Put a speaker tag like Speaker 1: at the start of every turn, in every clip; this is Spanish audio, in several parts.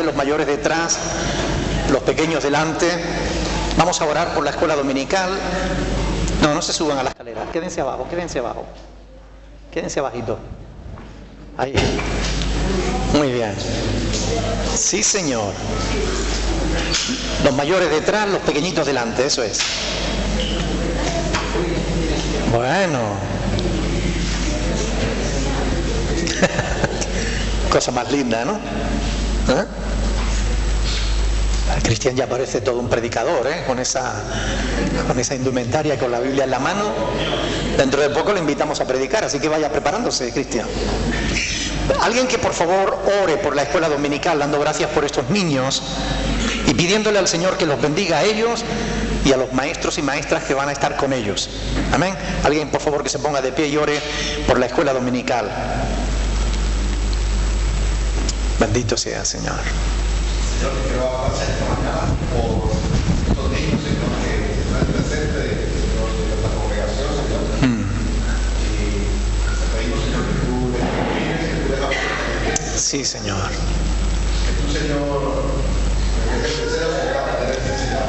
Speaker 1: Los mayores detrás, los pequeños delante. Vamos a orar por la escuela dominical. No se suban a la escalera. Quédense abajo, quédense abajo. Quédense abajito. Ahí. Muy bien. Sí, señor. Los mayores detrás, los pequeñitos delante, eso es. Bueno. Cosa más linda, ¿no? ¿Eh? Cristian ya parece todo un predicador, con esa indumentaria y con la Biblia en la mano. Dentro de poco le invitamos a predicar, así que vaya preparándose, Cristian. Alguien que por favor ore por la escuela dominical, dando gracias por estos niños y pidiéndole al Señor que los bendiga a ellos y a los maestros y maestras que van a estar con ellos. Amén. Alguien por favor que se ponga de pie y ore por la escuela dominical. Bendito sea, Señor.
Speaker 2: Señor, que va a pasar esta mañana por estos niños, Señor, que están presentes, Señor, de la congregación, Señor. Y te pedimos, Señor, que tú les ilumines, que tú les hables.
Speaker 1: Sí, Señor.
Speaker 2: Que tú, Señor, que te deseo, Señor, a tener necesidad.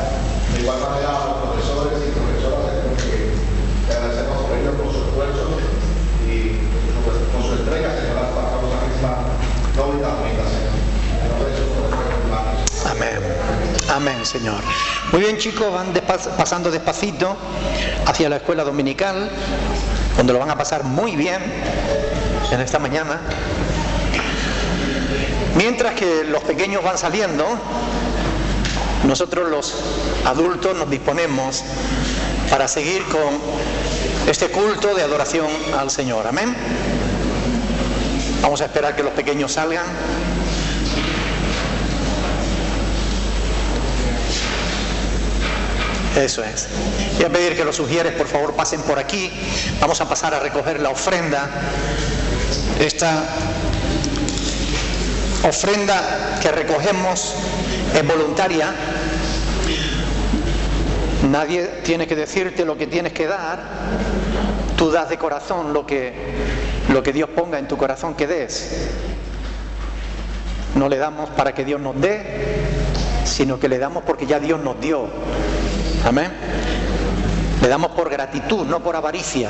Speaker 2: De igual manera, a los profesores y profesoras, Señor, que te agradecemos por ellos, por su esfuerzo y por su entrega, Señor, a la causa cristiana. Doble también, Señor.
Speaker 1: Amén. Amén, Señor. Muy bien, chicos, van pasando despacito hacia la escuela dominical, donde lo van a pasar muy bien en esta mañana. Mientras que los pequeños van saliendo, nosotros los adultos nos disponemos para seguir con este culto de adoración al Señor. Amén. Vamos a esperar que los pequeños salgan. Eso es. Voy a pedir que los sugieres por favor pasen por aquí. Vamos a pasar a recoger la ofrenda. Esta ofrenda que recogemos es voluntaria. Nadie tiene que decirte lo que tienes que dar. Tú das de corazón lo que Dios ponga en tu corazón que des. No le damos para que Dios nos dé, sino que le damos porque ya Dios nos dio. Amén. Le damos por gratitud, no por avaricia.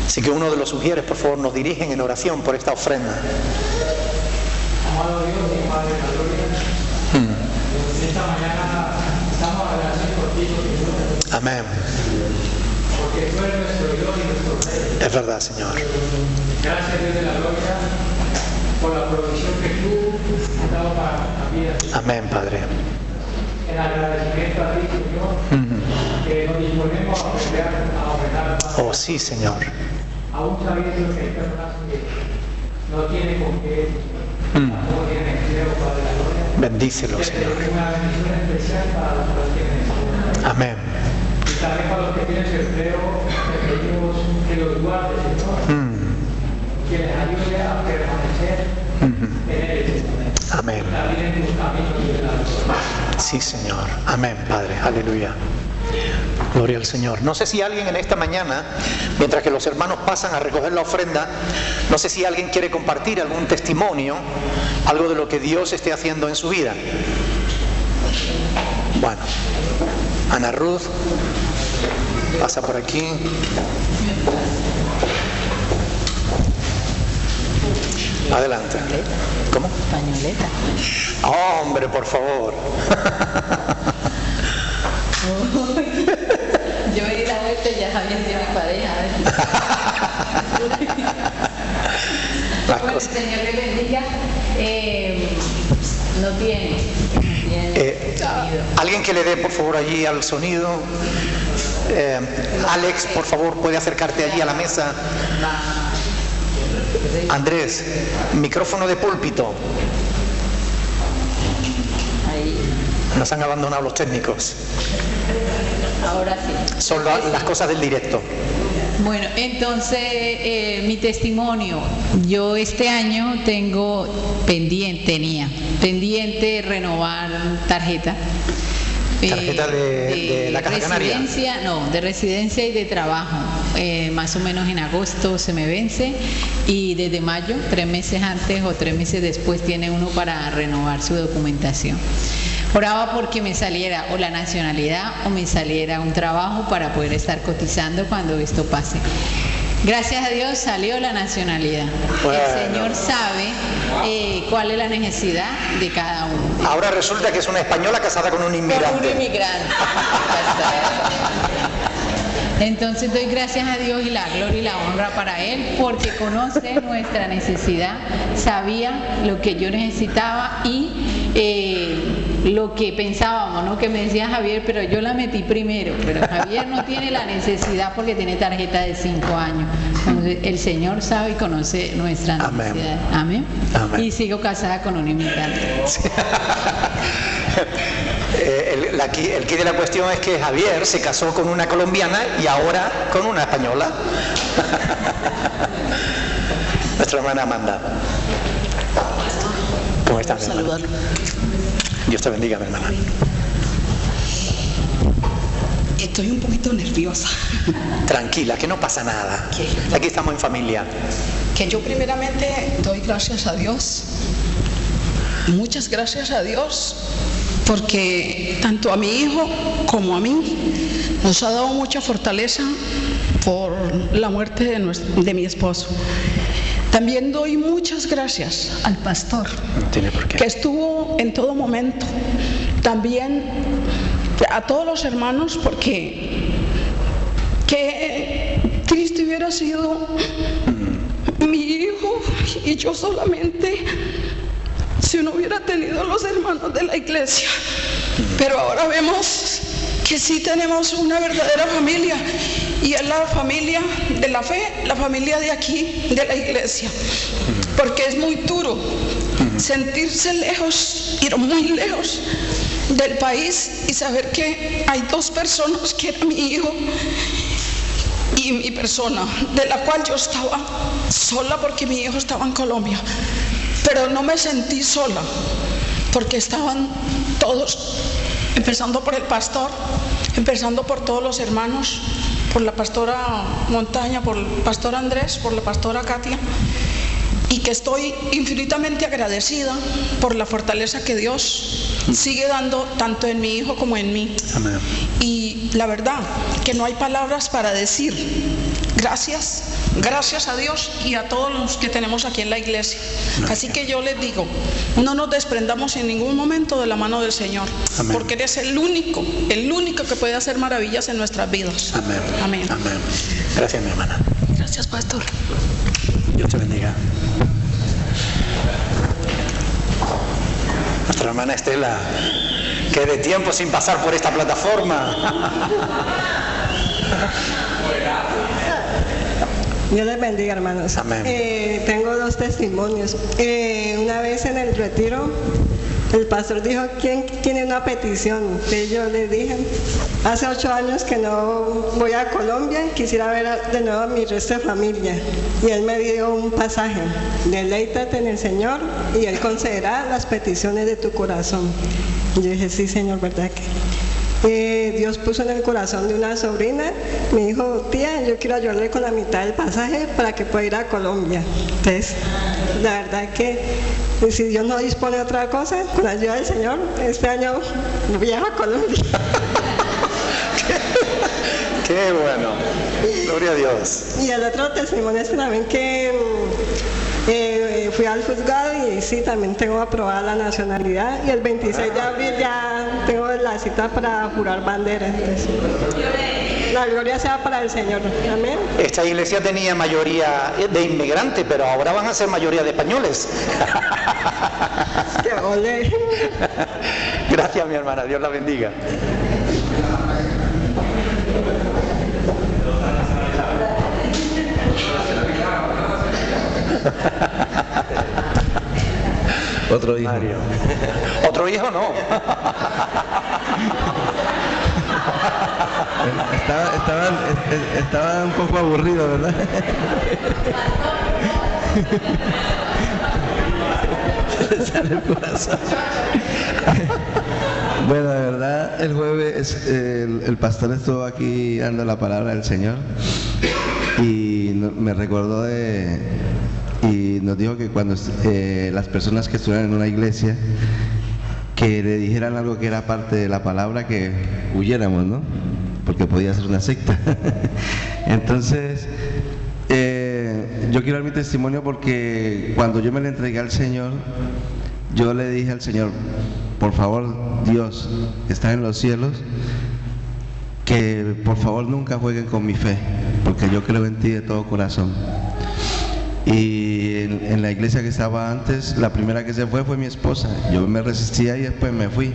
Speaker 1: Así que uno de los sugieres, por favor, nos dirigen en oración por esta ofrenda.
Speaker 3: Amado Dios y Padre de la gloria, esta mañana estamos agradecidos por ti, Señor.
Speaker 1: Amén.
Speaker 3: Porque tú eres nuestro Dios y nuestro Rey.
Speaker 1: Es verdad, Señor.
Speaker 3: Gracias, Dios de la gloria, por la provisión que tú has dado para nuestra vida.
Speaker 1: Amén, Padre.
Speaker 3: En agradecimiento a ti, Señor, que nos disponemos a ofrendar más.
Speaker 1: Oh, sí, Señor.
Speaker 3: Aún sabiendo que hay personas que no tienen con qué, tampoco tienen empleo, Padre de la gloria.
Speaker 1: Bendícelo, Señor.
Speaker 3: Es una bendición especial para los que tienen empleo.
Speaker 1: Amén.
Speaker 3: Y también para los que tienen su empleo, te pedimos que los guardes, Señor. Que les ayude a permanecer en él.
Speaker 1: Amén.
Speaker 3: También en tus caminos de la gloria.
Speaker 1: Sí, Señor. Amén, Padre. Aleluya. Gloria al Señor. No sé si alguien en esta mañana, mientras que los hermanos pasan a recoger la ofrenda, no sé si alguien quiere compartir algún testimonio, algo de lo que Dios esté haciendo en su vida. Bueno, Ana Ruth, pasa por aquí. Adelante. ¿Cómo?
Speaker 4: Pañoleta.
Speaker 1: Oh, hombre, por favor.
Speaker 4: Yo me di la vuelta y ya había sido mi pareja. Bueno, Señor le bendiga. No tiene sonido.
Speaker 1: Alguien que le dé por favor allí al sonido. Alex, por favor, puede acercarte allí a la mesa. Andrés, micrófono de púlpito.
Speaker 4: Ahí.
Speaker 1: Nos han abandonado los técnicos.
Speaker 4: Ahora sí.
Speaker 1: Son las cosas del directo.
Speaker 4: Bueno, entonces mi testimonio. Yo este año tenía pendiente renovar tarjeta.
Speaker 1: ¿Tarjeta de la Caja Canaria?
Speaker 4: residencia, no, de residencia y de trabajo. Más o menos en agosto se me vence y desde mayo, 3 meses antes o 3 meses después, tiene uno para renovar su documentación. Oraba porque me saliera o la nacionalidad o me saliera un trabajo para poder estar cotizando cuando esto pase. Gracias a Dios salió la nacionalidad.
Speaker 1: Bueno.
Speaker 4: El Señor sabe cuál es la necesidad de cada uno.
Speaker 1: Ahora resulta que es una española casada con un
Speaker 4: Con un
Speaker 1: inmigrante.
Speaker 4: inmigrante. Entonces doy gracias a Dios y la gloria y la honra para Él, porque conoce nuestra necesidad, sabía lo que yo necesitaba y lo que pensábamos, ¿no? Que me decía Javier, pero yo la metí primero, pero Javier no tiene la necesidad porque tiene tarjeta de 5 años. Entonces, el Señor sabe y conoce nuestra necesidad. Amén.
Speaker 1: Amén.
Speaker 4: Y sigo casada con un inmigrante.
Speaker 1: El quid de la cuestión es que Javier se casó con una colombiana y ahora con una española. Nuestra hermana Amanda. ¿Cómo estás, mi hermana? Dios te bendiga, mi hermana.
Speaker 5: Estoy un poquito nerviosa.
Speaker 1: Tranquila, que no pasa nada. Aquí estamos en familia.
Speaker 5: Que yo primeramente doy gracias a Dios. Muchas gracias a Dios, porque tanto a mi hijo como a mí nos ha dado mucha fortaleza por la muerte de mi esposo. También doy muchas gracias al pastor,
Speaker 1: No tiene por qué.
Speaker 5: que estuvo en todo momento. También a todos los hermanos, porque qué triste hubiera sido mi hijo y yo solamente si no hubiera tenido los hermanos de la iglesia. Pero ahora vemos que sí tenemos una verdadera familia, y es la familia de la fe, la familia de aquí, de la iglesia. Porque es muy duro sentirse lejos, ir muy lejos del país y saber que hay 2 personas, que era mi hijo y mi persona, de la cual yo estaba sola porque mi hijo estaba en Colombia. Pero no me sentí sola, porque estaban todos, empezando por el pastor, empezando por todos los hermanos, por la pastora Montaña, por el pastor Andrés, por la pastora Katia, y que estoy infinitamente agradecida por la fortaleza que Dios sigue dando tanto en mi hijo como en mí.
Speaker 1: Amén.
Speaker 5: Y la verdad que no hay palabras para decir gracias a Dios y a todos los que tenemos aquí en la iglesia. Así que yo les digo, no nos desprendamos en ningún momento de la mano del Señor. Amén. Porque eres el único que puede hacer maravillas en nuestras vidas.
Speaker 1: Amén.
Speaker 5: Amén.
Speaker 1: Amén. Gracias, mi hermana.
Speaker 5: Gracias, pastor.
Speaker 1: Dios te bendiga. Nuestra hermana Estela, que de tiempo sin pasar por esta plataforma.
Speaker 6: Dios les bendiga, hermanos.
Speaker 1: Amén.
Speaker 6: Tengo 2 testimonios. Una vez en el retiro, el pastor dijo, ¿quién tiene una petición? Entonces yo le dije, hace 8 años que no voy a Colombia, quisiera ver de nuevo a mi resto de familia. Y él me dio un pasaje, deleítate en el Señor y Él concederá las peticiones de tu corazón. Y yo dije, sí, Señor, ¿verdad que? Dios puso en el corazón de una sobrina, me dijo, tía, yo quiero ayudarle con la mitad del pasaje para que pueda ir a Colombia. Entonces, la verdad que si Dios no dispone otra cosa, con la ayuda del Señor, este año viajo a Colombia.
Speaker 1: Qué bueno. Gloria a Dios.
Speaker 6: Y el otro testimonio es también que fui al juzgado y sí, también tengo aprobada la nacionalidad, y el 26 de abril ya tengo la cita para jurar bandera. Entonces, la gloria sea para el Señor. Amén.
Speaker 1: Esta iglesia tenía mayoría de inmigrantes, pero ahora van a ser mayoría de españoles.
Speaker 6: ¡Qué ole!
Speaker 1: Gracias, mi hermana. Dios la bendiga.
Speaker 7: Otro hijo.
Speaker 1: Mario. Otro hijo no.
Speaker 7: Estaba un poco aburrido, ¿verdad? Sale el corazón. Bueno, de verdad, el jueves el pastor estuvo aquí dando la palabra del Señor y me recordó y nos dijo que cuando las personas que estuvieran en una iglesia, que le dijeran algo que era parte de la palabra, que huyéramos, ¿no? Porque podía ser una secta. Entonces, yo quiero dar mi testimonio porque cuando yo me le entregué al Señor, yo le dije al Señor, por favor, Dios, que estás en los cielos, que por favor nunca jueguen con mi fe, porque yo creo en ti de todo corazón. Y en la iglesia que estaba antes, la primera que se fue mi esposa. Yo me resistía y después me fui.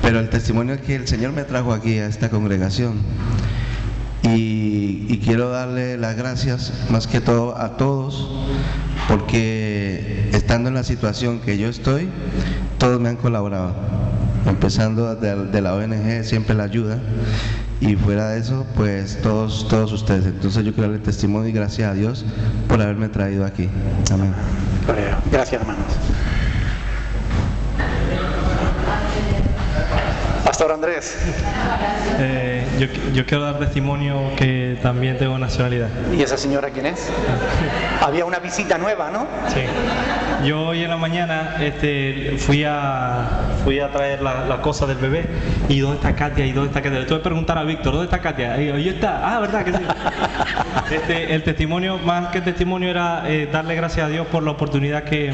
Speaker 7: Pero el testimonio es que el Señor me trajo aquí a esta congregación. Y quiero darle las gracias más que todo a todos, porque estando en la situación que yo estoy, todos me han colaborado. Empezando de la ONG, siempre la ayuda. Y fuera de eso, pues todos ustedes. Entonces yo quiero darle testimonio y gracias a Dios por haberme traído aquí. Amén.
Speaker 1: Gracias, hermanos. Pastor Andrés.
Speaker 8: Yo quiero dar testimonio que también tengo nacionalidad.
Speaker 1: ¿Y esa señora quién es? Había una visita nueva, ¿no?
Speaker 8: Sí. Yo hoy en la mañana fui a traer la cosa del bebé. ¿Y dónde está Katia? ¿Y dónde está Katia? Le tuve que preguntar a Víctor, ¿dónde está Katia? Y ahí está. Ah, ¿verdad que sí? El testimonio, más que testimonio, era darle gracias a Dios por la oportunidad que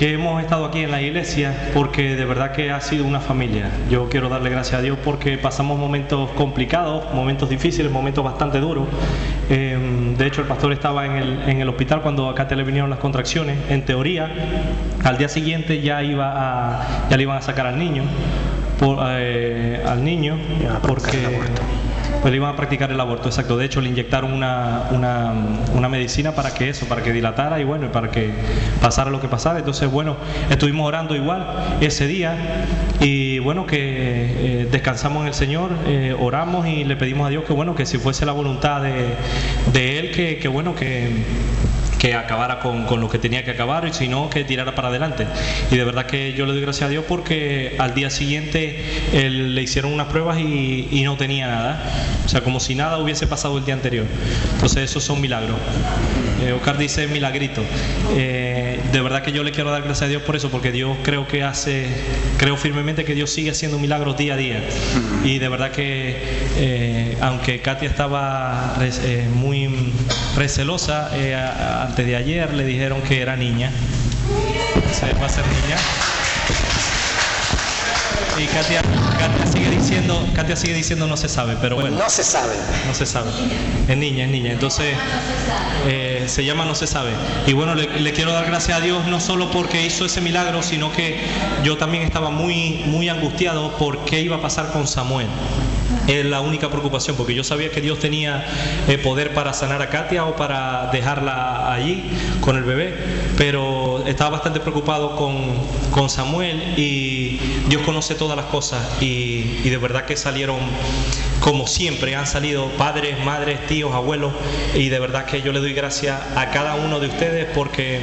Speaker 8: hemos estado aquí en la iglesia, porque de verdad que ha sido una familia. Yo quiero darle gracias a Dios porque pasamos momentos complicados, momentos difíciles, momentos bastante duros. De hecho, el pastor estaba en el hospital cuando a Katia le vinieron las contracciones. En teoría, al día siguiente ya le iban a sacar al niño, porque pues le iban a practicar el aborto, exacto. De hecho, le inyectaron una medicina para que dilatara y bueno, y para que pasara lo que pasara. Entonces, bueno, estuvimos orando igual ese día y bueno, que descansamos en el Señor, oramos y le pedimos a Dios que bueno, que si fuese la voluntad de Él, que acabara con lo que tenía que acabar y si no, que tirara para adelante. Y de verdad que yo le doy gracias a Dios porque al día siguiente le hicieron unas pruebas y no tenía nada. O sea, como si nada hubiese pasado el día anterior. Entonces esos son milagros. Oscar dice milagrito. De verdad que yo le quiero dar gracias a Dios por eso, porque Dios creo firmemente que Dios sigue haciendo milagros día a día. Y de verdad que aunque Katia estaba muy recelosa, antes de ayer le dijeron que era niña. Va a ser niña. Y Katia sigue diciendo no se sabe, pero bueno.
Speaker 1: No se sabe.
Speaker 8: No se sabe. Es niña. Entonces se llama no se sabe. Y bueno, le quiero dar gracias a Dios no solo porque hizo ese milagro, sino que yo también estaba muy, muy angustiado por qué iba a pasar con Samuel. Es la única preocupación, porque yo sabía que Dios tenía poder para sanar a Katia o para dejarla allí con el bebé, pero estaba bastante preocupado con Samuel, y Dios conoce todas las cosas y de verdad que salieron como siempre, han salido padres, madres, tíos, abuelos, y de verdad que yo le doy gracias a cada uno de ustedes porque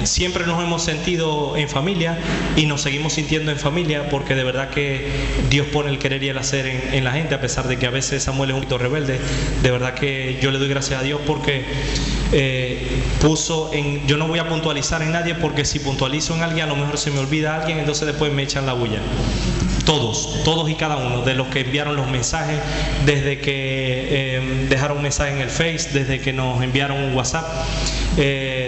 Speaker 8: siempre nos hemos sentido en familia y nos seguimos sintiendo en familia, porque de verdad que Dios pone el querer y el hacer en la gente, a pesar de que a veces Samuel es un poquito rebelde. De verdad que yo le doy gracias a Dios porque yo no voy a puntualizar en nadie, porque si puntualizo en alguien a lo mejor se me olvida a alguien, entonces después me echan la bulla. Todos y cada uno de los que enviaron los mensajes, desde que dejaron un mensaje en el Face, desde que nos enviaron un WhatsApp,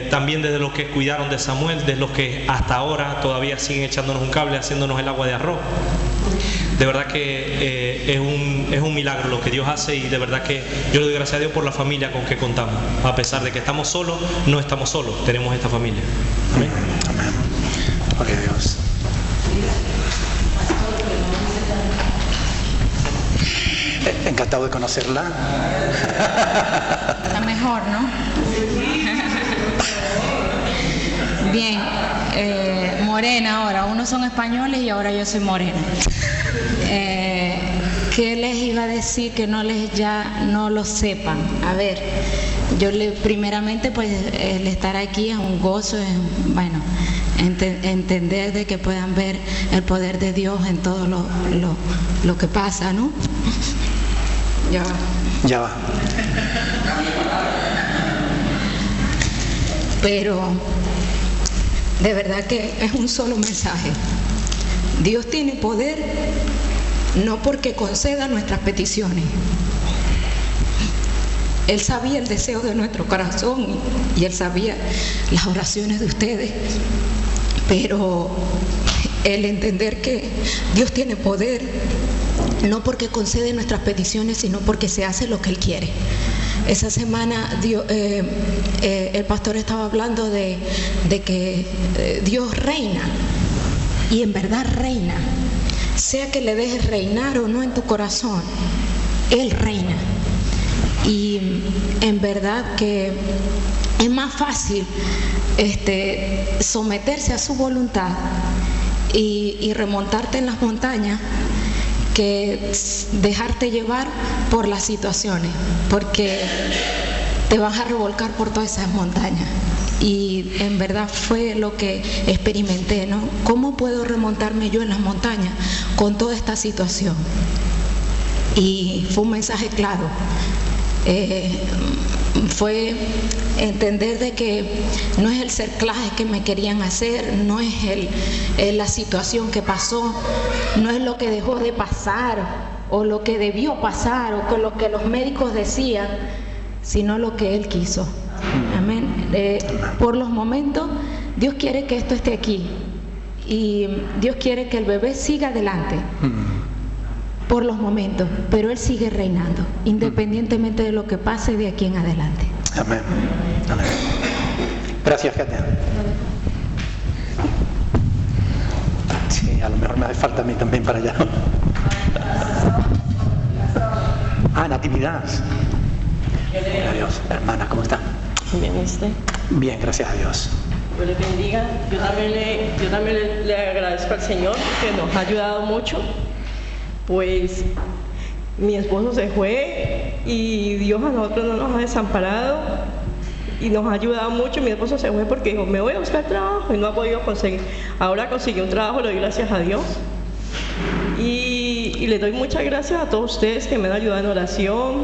Speaker 8: también desde los que cuidaron de Samuel, desde los que hasta ahora todavía siguen echándonos un cable, haciéndonos el agua de arroz. De verdad que es un milagro lo que Dios hace, y de verdad que yo le doy gracias a Dios por la familia con que contamos. A pesar de que estamos solos, no estamos solos, tenemos esta familia. Amén.
Speaker 1: Amén. Gloria a Dios. Encantado de conocerla.
Speaker 4: Está mejor, ¿no? Bien, morena ahora. Unos son españoles y ahora yo soy morena. ¿Qué les iba a decir que no lo sepan? A ver,
Speaker 9: primeramente, pues el estar aquí es un gozo, es, bueno, entender de que puedan ver el poder de Dios en todo lo que pasa, ¿no?
Speaker 1: Ya va.
Speaker 9: Pero de verdad que es un solo mensaje. Dios tiene poder no porque conceda nuestras peticiones. Él sabía el deseo de nuestro corazón y Él sabía las oraciones de ustedes, pero el entender que Dios tiene poder no porque concede nuestras peticiones, sino porque se hace lo que Él quiere. Esa semana el pastor estaba hablando de que Dios reina, y en verdad reina. Sea que le dejes reinar o no en tu corazón, Él reina. Y en verdad que es más fácil someterse a su voluntad y remontarte en las montañas que dejarte llevar por las situaciones, porque te vas a revolcar por todas esas montañas. Y en verdad fue lo que experimenté, ¿no? ¿Cómo puedo remontarme yo en las montañas con toda esta situación? Y fue un mensaje claro. Fue entender de que no es el cerclaje que me querían hacer, no es la situación que pasó, no es lo que dejó de pasar o lo que debió pasar o con lo que los médicos decían, sino lo que Él quiso. Amén. Por los momentos, Dios quiere que esto esté aquí y Dios quiere que el bebé siga adelante. Por los momentos, pero Él sigue reinando, independientemente de lo que pase de aquí en adelante.
Speaker 1: Amén. Amén. Gracias, Katia. Sí, a lo mejor me hace falta a mí también para allá. Natividad. Gloria a Dios. Hermana, ¿cómo está?
Speaker 10: Bien, ¿usted?
Speaker 1: Bien, gracias a Dios.
Speaker 10: Dios le bendiga. Yo también le agradezco al Señor que nos ha ayudado mucho. Pues mi esposo se fue y Dios a nosotros no nos ha desamparado y nos ha ayudado mucho. Mi esposo se fue porque dijo, me voy a buscar trabajo y no ha podido conseguir. Ahora consiguió un trabajo, le doy gracias a Dios. Y le doy muchas gracias a todos ustedes que me han ayudado en oración.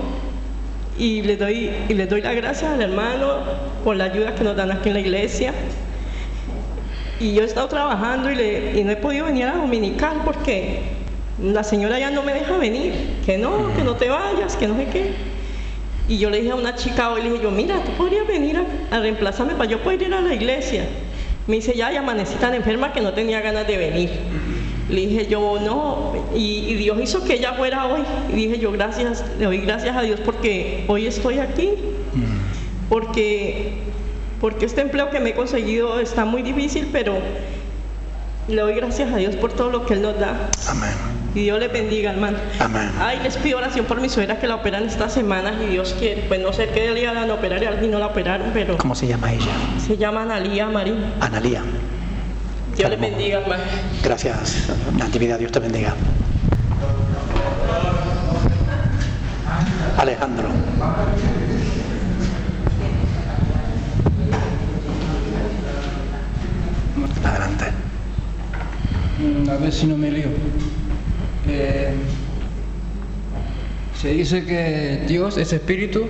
Speaker 10: Y les doy las gracias al hermano por la ayuda que nos dan aquí en la iglesia. Y yo he estado trabajando y no he podido venir a la dominical porque la señora ya no me deja venir, que no te vayas, que no sé qué. Y yo le dije a una chica hoy, le dije yo, mira, tú podrías venir a reemplazarme para yo poder ir a la iglesia. Me dice, ya amanecí tan enferma que no tenía ganas de venir. Le dije yo, no, y Dios hizo que ella fuera hoy. Y dije yo, le doy gracias a Dios porque hoy estoy aquí. Porque este empleo que me he conseguido está muy difícil, pero le doy gracias a Dios por todo lo que Él nos da.
Speaker 1: Amén.
Speaker 10: Y Dios les bendiga, hermano.
Speaker 1: Amén.
Speaker 10: Les pido oración por mi suegra que la operan esta semana y Dios quiere. Pues no sé qué día la van a operar y al fin no la operaron, pero...
Speaker 1: ¿Cómo se llama ella?
Speaker 10: Se llama Analía Marín.
Speaker 1: Analía.
Speaker 10: Dios les bendiga, hermano.
Speaker 1: Gracias, Natividad. Dios te bendiga. Alejandro. Adelante.
Speaker 11: A ver si no me lío. Se dice que Dios es espíritu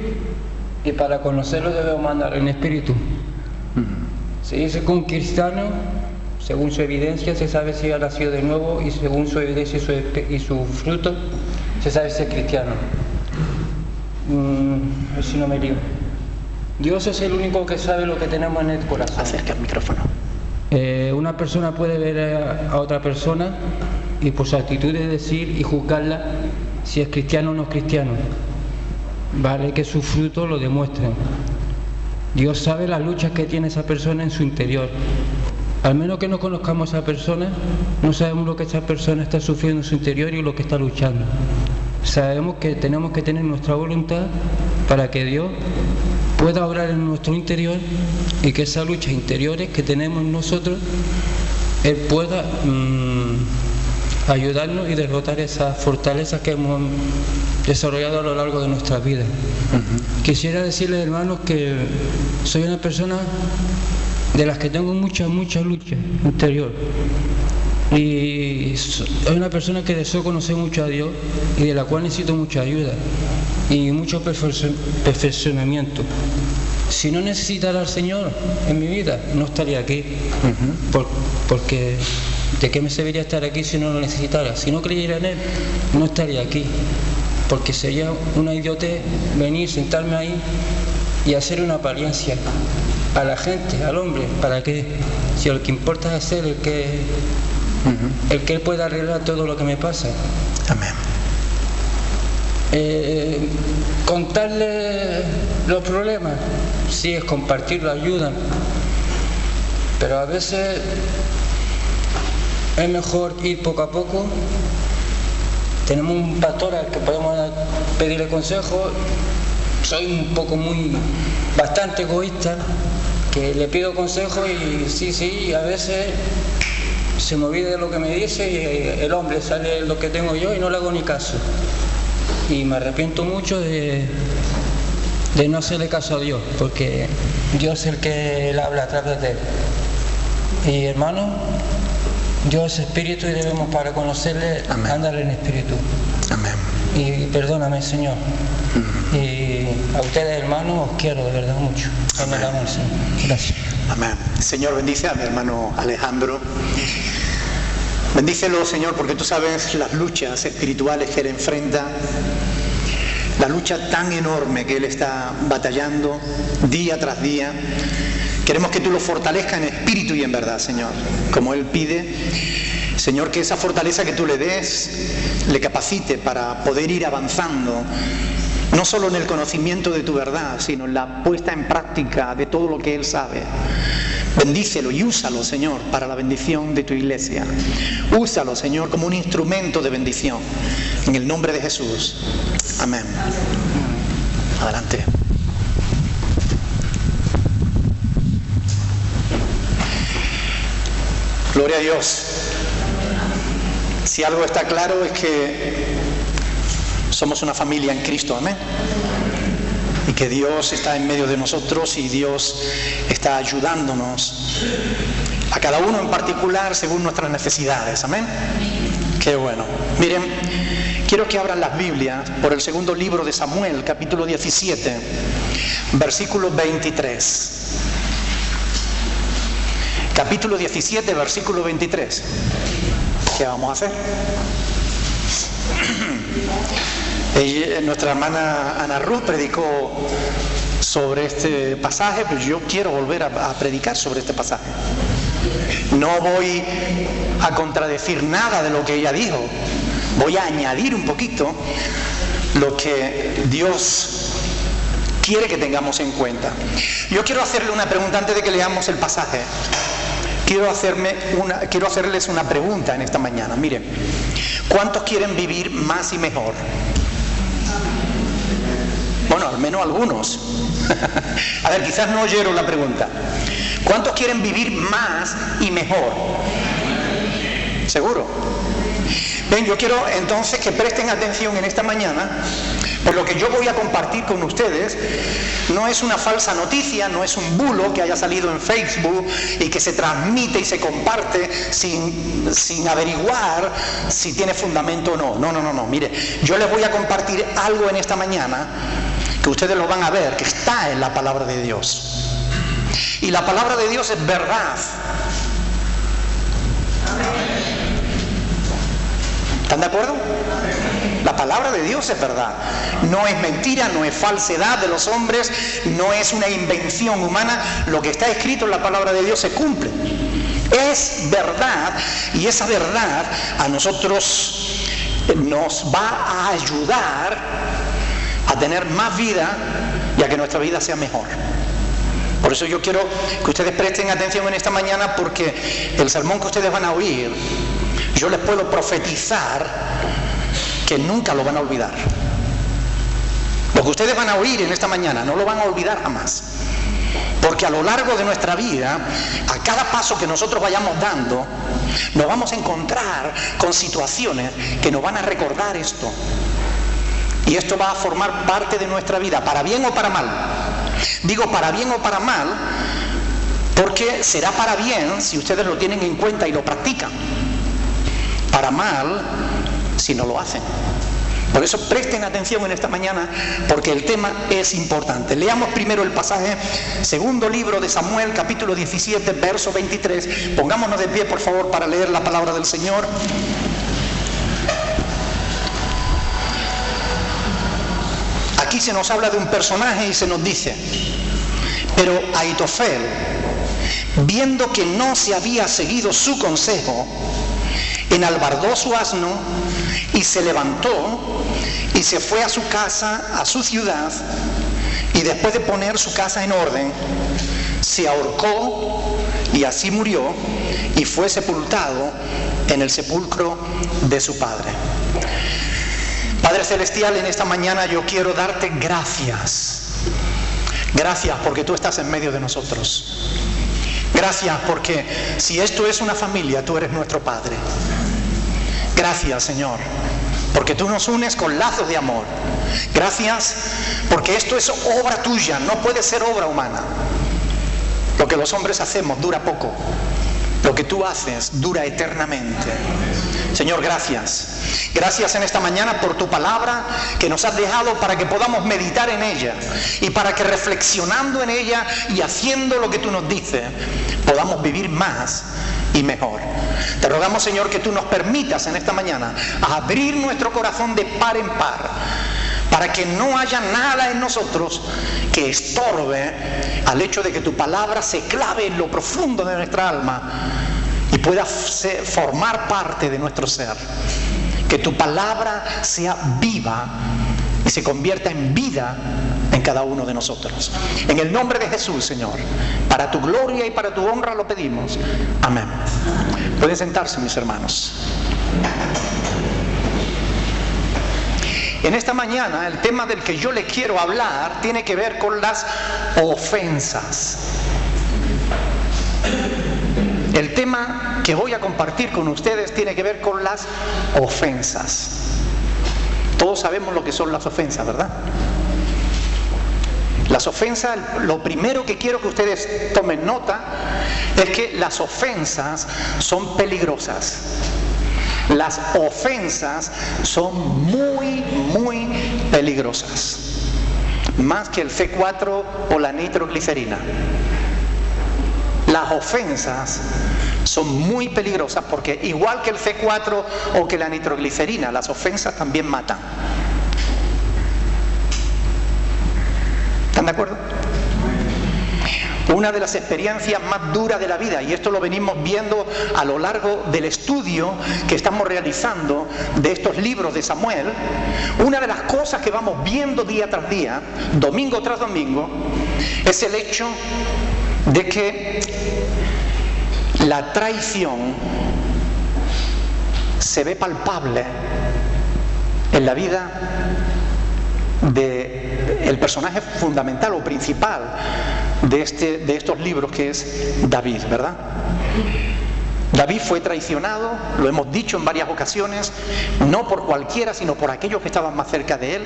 Speaker 11: y para conocerlo debemos andar en espíritu. Se dice que un cristiano, según su evidencia, se sabe si ha nacido de nuevo y según su evidencia y su fruto, se sabe si es cristiano. A ver si no me lío. Dios es el único que sabe lo que tenemos en el corazón.
Speaker 1: Acerca el micrófono.
Speaker 11: Una persona puede ver a otra persona y por su actitud de decir y juzgarla si es cristiano o no es cristiano. Vale que sus frutos lo demuestren. Dios sabe las luchas que tiene esa persona en su interior. Al menos que no conozcamos a esa persona, no sabemos lo que esa persona está sufriendo en su interior y lo que está luchando. Sabemos que tenemos que tener nuestra voluntad para que Dios pueda obrar en nuestro interior y que esas luchas interiores que tenemos nosotros, Él pueda ayudarnos y derrotar esas fortalezas que hemos desarrollado a lo largo de nuestra vida. Quisiera decirles, hermanos, que soy una persona de las que tengo mucha lucha interior. Y soy una persona que deseo conocer mucho a Dios y de la cual necesito mucha ayuda y mucho perfeccionamiento. Si no necesitara al Señor en mi vida, no estaría aquí. Porque ¿de qué me serviría estar aquí si no lo necesitara? Si no creyera en Él, no estaría aquí. Porque sería una idiotez venir, sentarme ahí y hacer una apariencia a la gente, al hombre. ¿Para qué? Si lo que importa es ser el que Él pueda arreglar todo lo que me pasa.
Speaker 1: Amén.
Speaker 11: Contarle los problemas, sí, es compartirlo, ayuda, pero a veces es mejor ir poco a poco. Tenemos un pastor al que podemos pedirle consejo. Soy bastante egoísta, que le pido consejo y sí, a veces se me olvida de lo que me dice y el hombre sale lo que tengo yo y no le hago ni caso. Y me arrepiento mucho de no hacerle caso a Dios, porque Dios es el que Él habla a través de Él. Y hermano, Dios es espíritu y debemos, para conocerle, andar en espíritu.
Speaker 1: Amén.
Speaker 11: Y perdóname, Señor. Y a ustedes, hermanos, os quiero de verdad mucho. En el amor, Señor. Gracias.
Speaker 1: Amén. Señor, bendice a mi hermano Alejandro. Bendícelo, Señor, porque tú sabes las luchas espirituales que él enfrenta, la lucha tan enorme que él está batallando día tras día. Queremos que tú lo fortalezcas en espíritu y en verdad, Señor, como él pide. Señor, que esa fortaleza que tú le des le capacite para poder ir avanzando, no solo en el conocimiento de tu verdad, sino en la puesta en práctica de todo lo que él sabe. Bendícelo y úsalo, Señor, para la bendición de tu iglesia. Úsalo, Señor, como un instrumento de bendición. En el nombre de Jesús. Amén. Adelante. Gloria a Dios. Si algo está claro es que somos una familia en Cristo. Amén. Y que Dios está en medio de nosotros y Dios está ayudándonos a cada uno en particular según nuestras necesidades. Amén. Qué bueno. Miren, quiero que abran las Biblias por el segundo libro de Samuel, capítulo 17, versículo 23. Capítulo 17, versículo 23. ¿Qué vamos a hacer? Nuestra hermana Ana Ruth predicó sobre este pasaje, pero yo quiero volver a predicar sobre este pasaje. No voy a contradecir nada de lo que ella dijo, voy a añadir un poquito lo que Dios quiere que tengamos en cuenta. Yo quiero hacerle una pregunta antes de que leamos el pasaje. Quiero hacerles una pregunta en esta mañana. Miren, ¿cuántos quieren vivir más y mejor? Bueno, al menos algunos. A ver, quizás no oyeron la pregunta. ¿Cuántos quieren vivir más y mejor? ¿Seguro? Bien, yo quiero entonces que presten atención en esta mañana, por lo que yo voy a compartir con ustedes no es una falsa noticia, no es un bulo que haya salido en Facebook y que se transmite y se comparte sin averiguar si tiene fundamento o no. No. Mire, yo les voy a compartir algo en esta mañana que ustedes lo van a ver, que está en la palabra de Dios. Y la palabra de Dios es verdad. ¿Están de acuerdo? La palabra de Dios es verdad. No es mentira, no es falsedad de los hombres, no es una invención humana. Lo que está escrito en la palabra de Dios se cumple. Es verdad, y esa verdad a nosotros nos va a ayudar a tener más vida y a que nuestra vida sea mejor. Por eso yo quiero que ustedes presten atención en esta mañana, porque el sermón que ustedes van a oír, yo les puedo profetizar que nunca lo van a olvidar. Lo que ustedes van a oír en esta mañana no lo van a olvidar jamás. Porque a lo largo de nuestra vida, a cada paso que nosotros vayamos dando, nos vamos a encontrar con situaciones que nos van a recordar esto. Y esto va a formar parte de nuestra vida, para bien o para mal. Digo para bien o para mal, porque será para bien si ustedes lo tienen en cuenta y lo practican. Para mal si no lo hacen. Por eso presten atención en esta mañana, porque el tema es importante. Leamos primero el pasaje, segundo libro de Samuel, capítulo 17, verso 23. Pongámonos de pie, por favor, para leer la palabra del Señor. Aquí se nos habla de un personaje y se nos dice: pero Ahitofel, viendo que no se había seguido su consejo, enalbardó su asno y se levantó y se fue a su casa, a su ciudad, y después de poner su casa en orden, se ahorcó y así murió y fue sepultado en el sepulcro de su padre. Padre Celestial, en esta mañana yo quiero darte gracias. Gracias porque tú estás en medio de nosotros. Gracias porque si esto es una familia, tú eres nuestro Padre. Gracias, Señor, porque tú nos unes con lazos de amor. Gracias porque esto es obra tuya, no puede ser obra humana. Lo que los hombres hacemos dura poco. Lo que tú haces dura eternamente. Señor, gracias. Gracias en esta mañana por tu palabra que nos has dejado para que podamos meditar en ella y para que reflexionando en ella y haciendo lo que tú nos dices, podamos vivir más y mejor. Te rogamos, Señor, que tú nos permitas en esta mañana abrir nuestro corazón de par en par, para que no haya nada en nosotros que estorbe al hecho de que tu palabra se clave en lo profundo de nuestra alma y pueda formar parte de nuestro ser. Que tu palabra sea viva y se convierta en vida en cada uno de nosotros. En el nombre de Jesús, Señor, para tu gloria y para tu honra lo pedimos. Amén. Pueden sentarse, mis hermanos. En esta mañana el tema del que yo le quiero hablar tiene que ver con las ofensas. El tema que voy a compartir con ustedes tiene que ver con las ofensas. Todos sabemos lo que son las ofensas, ¿verdad? Las ofensas, lo primero que quiero que ustedes tomen nota es que las ofensas son peligrosas. Las ofensas son muy, muy peligrosas. Más que el C4 o la nitroglicerina. Las ofensas son muy peligrosas porque igual que el C4 o que la nitroglicerina, las ofensas también matan. ¿Están de acuerdo? Una de las experiencias más duras de la vida, y esto lo venimos viendo a lo largo del estudio que estamos realizando de estos libros de Samuel, una de las cosas que vamos viendo día tras día, domingo tras domingo, es el hecho de que la traición se ve palpable en la vida del personaje fundamental o principal de estos libros, que es David, ¿verdad? David fue traicionado, lo hemos dicho en varias ocasiones, no por cualquiera, sino por aquellos que estaban más cerca de él.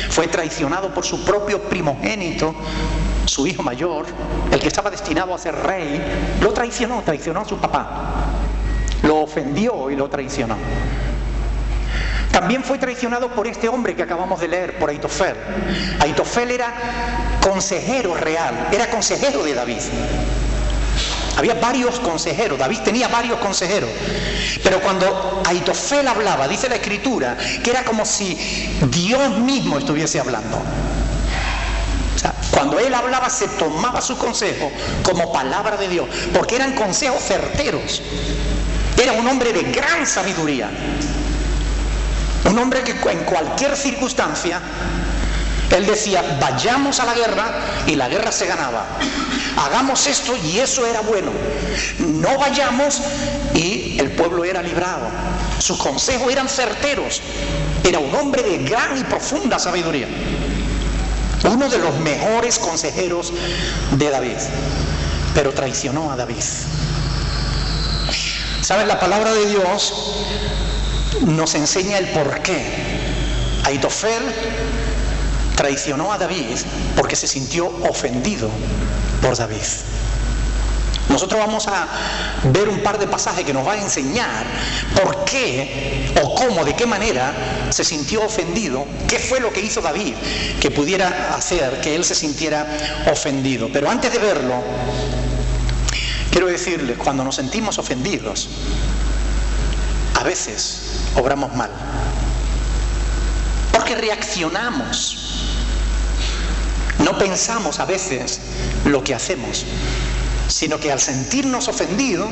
Speaker 1: Fue traicionado por su propio primogénito, su hijo mayor, el que estaba destinado a ser rey. Lo traicionó a su papá. Lo ofendió y lo traicionó. También fue traicionado por este hombre que acabamos de leer, por Ahitofel. Ahitofel era consejero real, era consejero de David. Había varios consejeros, David tenía varios consejeros. Pero cuando Ahitofel hablaba, dice la Escritura, que era como si Dios mismo estuviese hablando. O sea, cuando él hablaba se tomaba su consejo como palabra de Dios, porque eran consejos certeros. Era un hombre de gran sabiduría. Un hombre que en cualquier circunstancia, él decía, vayamos a la guerra, y la guerra se ganaba. Hagamos esto y eso era bueno. No vayamos y el pueblo era librado. Sus consejos eran certeros. Era un hombre de gran y profunda sabiduría. Uno de los mejores consejeros de David. Pero traicionó a David. ¿Saben? La palabra de Dios nos enseña el porqué. Ahitofel traicionó a David porque se sintió ofendido por David. Nosotros vamos a ver un par de pasajes que nos va a enseñar por qué o cómo, de qué manera se sintió ofendido, qué fue lo que hizo David que pudiera hacer que él se sintiera ofendido. Pero antes de verlo, quiero decirles, cuando nos sentimos ofendidos, a veces obramos mal, porque reaccionamos. No pensamos a veces lo que hacemos, sino que al sentirnos ofendidos,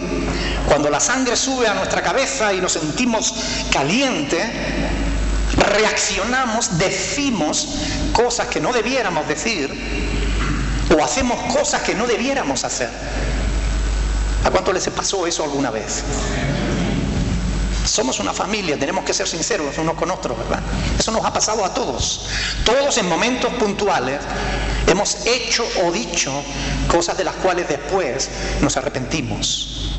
Speaker 1: cuando la sangre sube a nuestra cabeza y nos sentimos calientes, reaccionamos, decimos cosas que no debiéramos decir o hacemos cosas que no debiéramos hacer. ¿A cuánto les pasó eso alguna vez? Somos una familia, tenemos que ser sinceros unos con otros, ¿verdad? Eso nos ha pasado a todos. Todos en momentos puntuales hemos hecho o dicho cosas de las cuales después nos arrepentimos.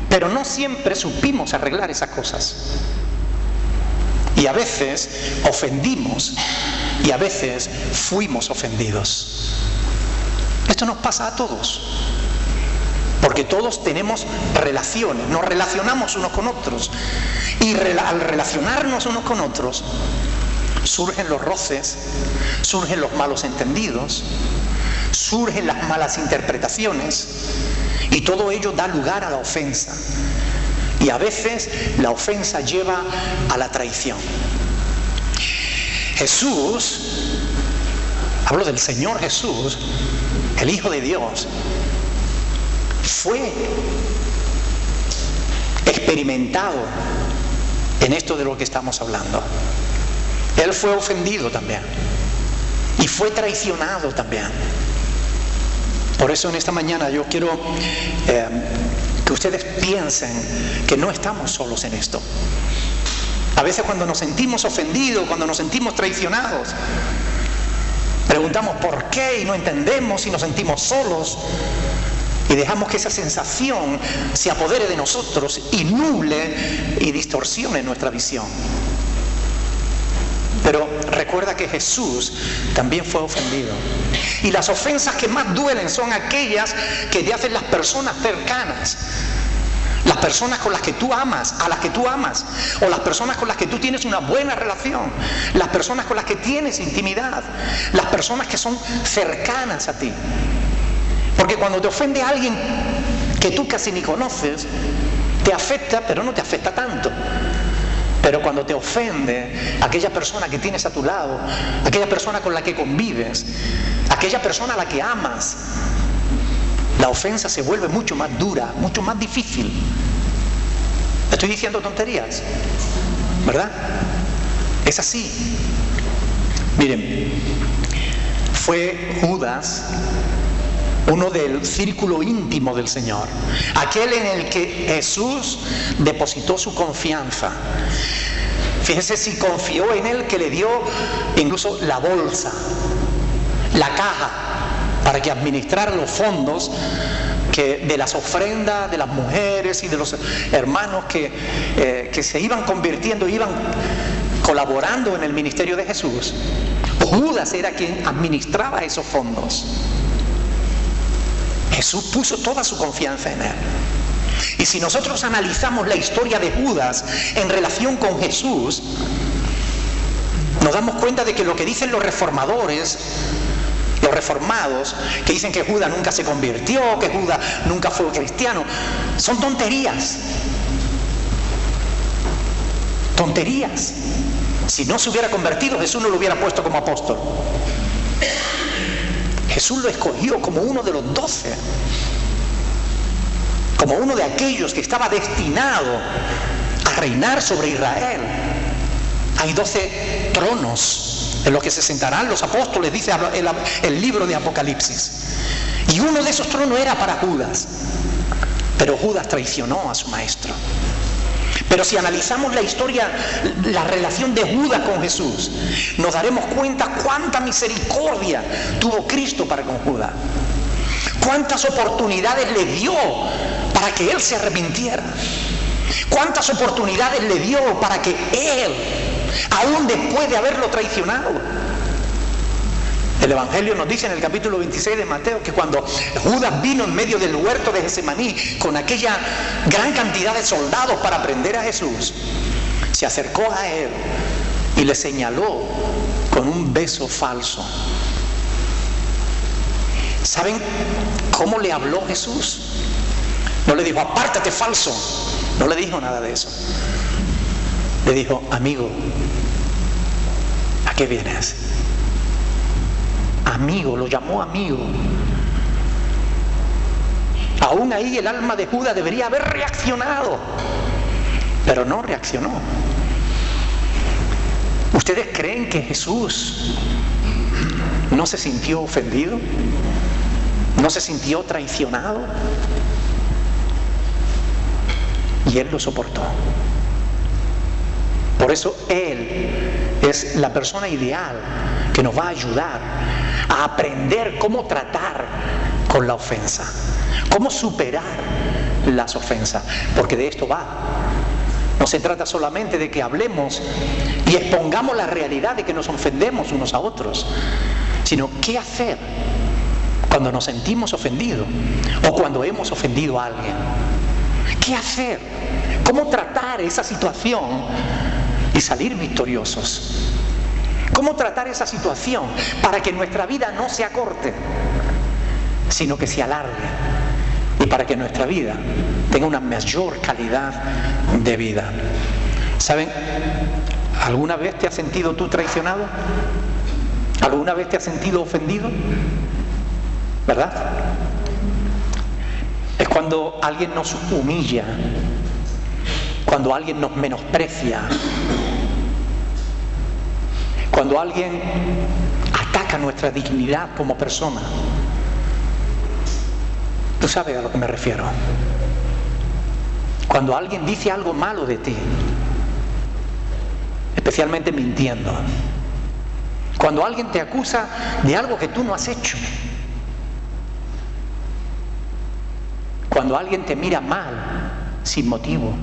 Speaker 1: Pero no siempre supimos arreglar esas cosas. Y a veces ofendimos y a veces fuimos ofendidos. Esto nos pasa a todos. Porque todos tenemos relaciones, nos relacionamos unos con otros. Y al relacionarnos unos con otros, surgen los roces, surgen los malos entendidos, surgen las malas interpretaciones, y todo ello da lugar a la ofensa. Y a veces la ofensa lleva a la traición. Jesús, hablo del Señor Jesús, el Hijo de Dios, fue experimentado en esto de lo que estamos hablando. Él fue ofendido también y fue traicionado también. Por eso en esta mañana yo quiero que ustedes piensen que no estamos solos en esto. A veces cuando nos sentimos ofendidos, cuando nos sentimos traicionados, preguntamos por qué y no entendemos y nos sentimos solos. Y dejamos que esa sensación se apodere de nosotros y nuble y distorsione nuestra visión. Pero recuerda que Jesús también fue ofendido. Y las ofensas que más duelen son aquellas que te hacen las personas cercanas. Las personas con las que tú amas, a las que tú amas, o las personas con las que tú tienes una buena relación, las personas con las que tienes intimidad, las personas que son cercanas a ti. Porque cuando te ofende a alguien que tú casi ni conoces, te afecta, pero no te afecta tanto. Pero cuando te ofende aquella persona que tienes a tu lado, aquella persona con la que convives, aquella persona a la que amas, la ofensa se vuelve mucho más dura, mucho más difícil. Estoy diciendo tonterías, ¿verdad? Es así. Miren, fue Judas uno del círculo íntimo del Señor, aquel en el que Jesús depositó su confianza. Fíjese si confió en él, que le dio incluso la bolsa, la caja, para que administrara los fondos de las ofrendas de las mujeres y de los hermanos que se iban convirtiendo, iban colaborando en el ministerio de Jesús. Judas era quien administraba esos fondos. Jesús puso toda su confianza en él. Y si nosotros analizamos la historia de Judas en relación con Jesús, nos damos cuenta de que lo que dicen los reformadores, los reformados, que dicen que Judas nunca se convirtió, que Judas nunca fue cristiano, son tonterías. Tonterías. Si no se hubiera convertido, Jesús no lo hubiera puesto como apóstol. Jesús lo escogió como uno de los 12, como uno de aquellos que estaba destinado a reinar sobre Israel. Hay 12 tronos en los que se sentarán los apóstoles, dice el libro de Apocalipsis. Y uno de esos tronos era para Judas, pero Judas traicionó a su maestro. Pero si analizamos la historia, la relación de Judas con Jesús, nos daremos cuenta cuánta misericordia tuvo Cristo para con Judas. Cuántas oportunidades le dio para que él se arrepintiera. Cuántas oportunidades le dio para que él aún después de haberlo traicionado. El Evangelio nos dice en el capítulo 26 de Mateo que cuando Judas vino en medio del huerto de Getsemaní con aquella gran cantidad de soldados para prender a Jesús, se acercó a él y le señaló con un beso falso. ¿Saben cómo le habló Jesús? No le dijo, apártate falso. No le dijo nada de eso. Le dijo, amigo, ¿a qué vienes? Amigo, lo llamó amigo. Aún ahí el alma de Judas debería haber reaccionado, pero no reaccionó. ¿Ustedes creen que Jesús no se sintió ofendido? ¿No se sintió traicionado? Y Él lo soportó. Por eso Él es la persona ideal que nos va a ayudar a aprender cómo tratar con la ofensa, cómo superar las ofensas, porque de esto va. No se trata solamente de que hablemos y expongamos la realidad de que nos ofendemos unos a otros, sino qué hacer cuando nos sentimos ofendidos o cuando hemos ofendido a alguien. ¿Qué hacer? ¿Cómo tratar esa situación y salir victoriosos? ¿Cómo tratar esa situación para que nuestra vida no se acorte, sino que se alargue? Y para que nuestra vida tenga una mayor calidad de vida. ¿Saben? ¿Alguna vez te has sentido tú traicionado? ¿Alguna vez te has sentido ofendido? ¿Verdad? Es cuando alguien nos humilla, cuando alguien nos menosprecia, cuando alguien ataca nuestra dignidad como persona. Tú sabes a lo que me refiero. Cuando alguien dice algo malo de ti, especialmente mintiendo. Cuando alguien te acusa de algo que tú no has hecho. Cuando alguien te mira mal, sin motivo.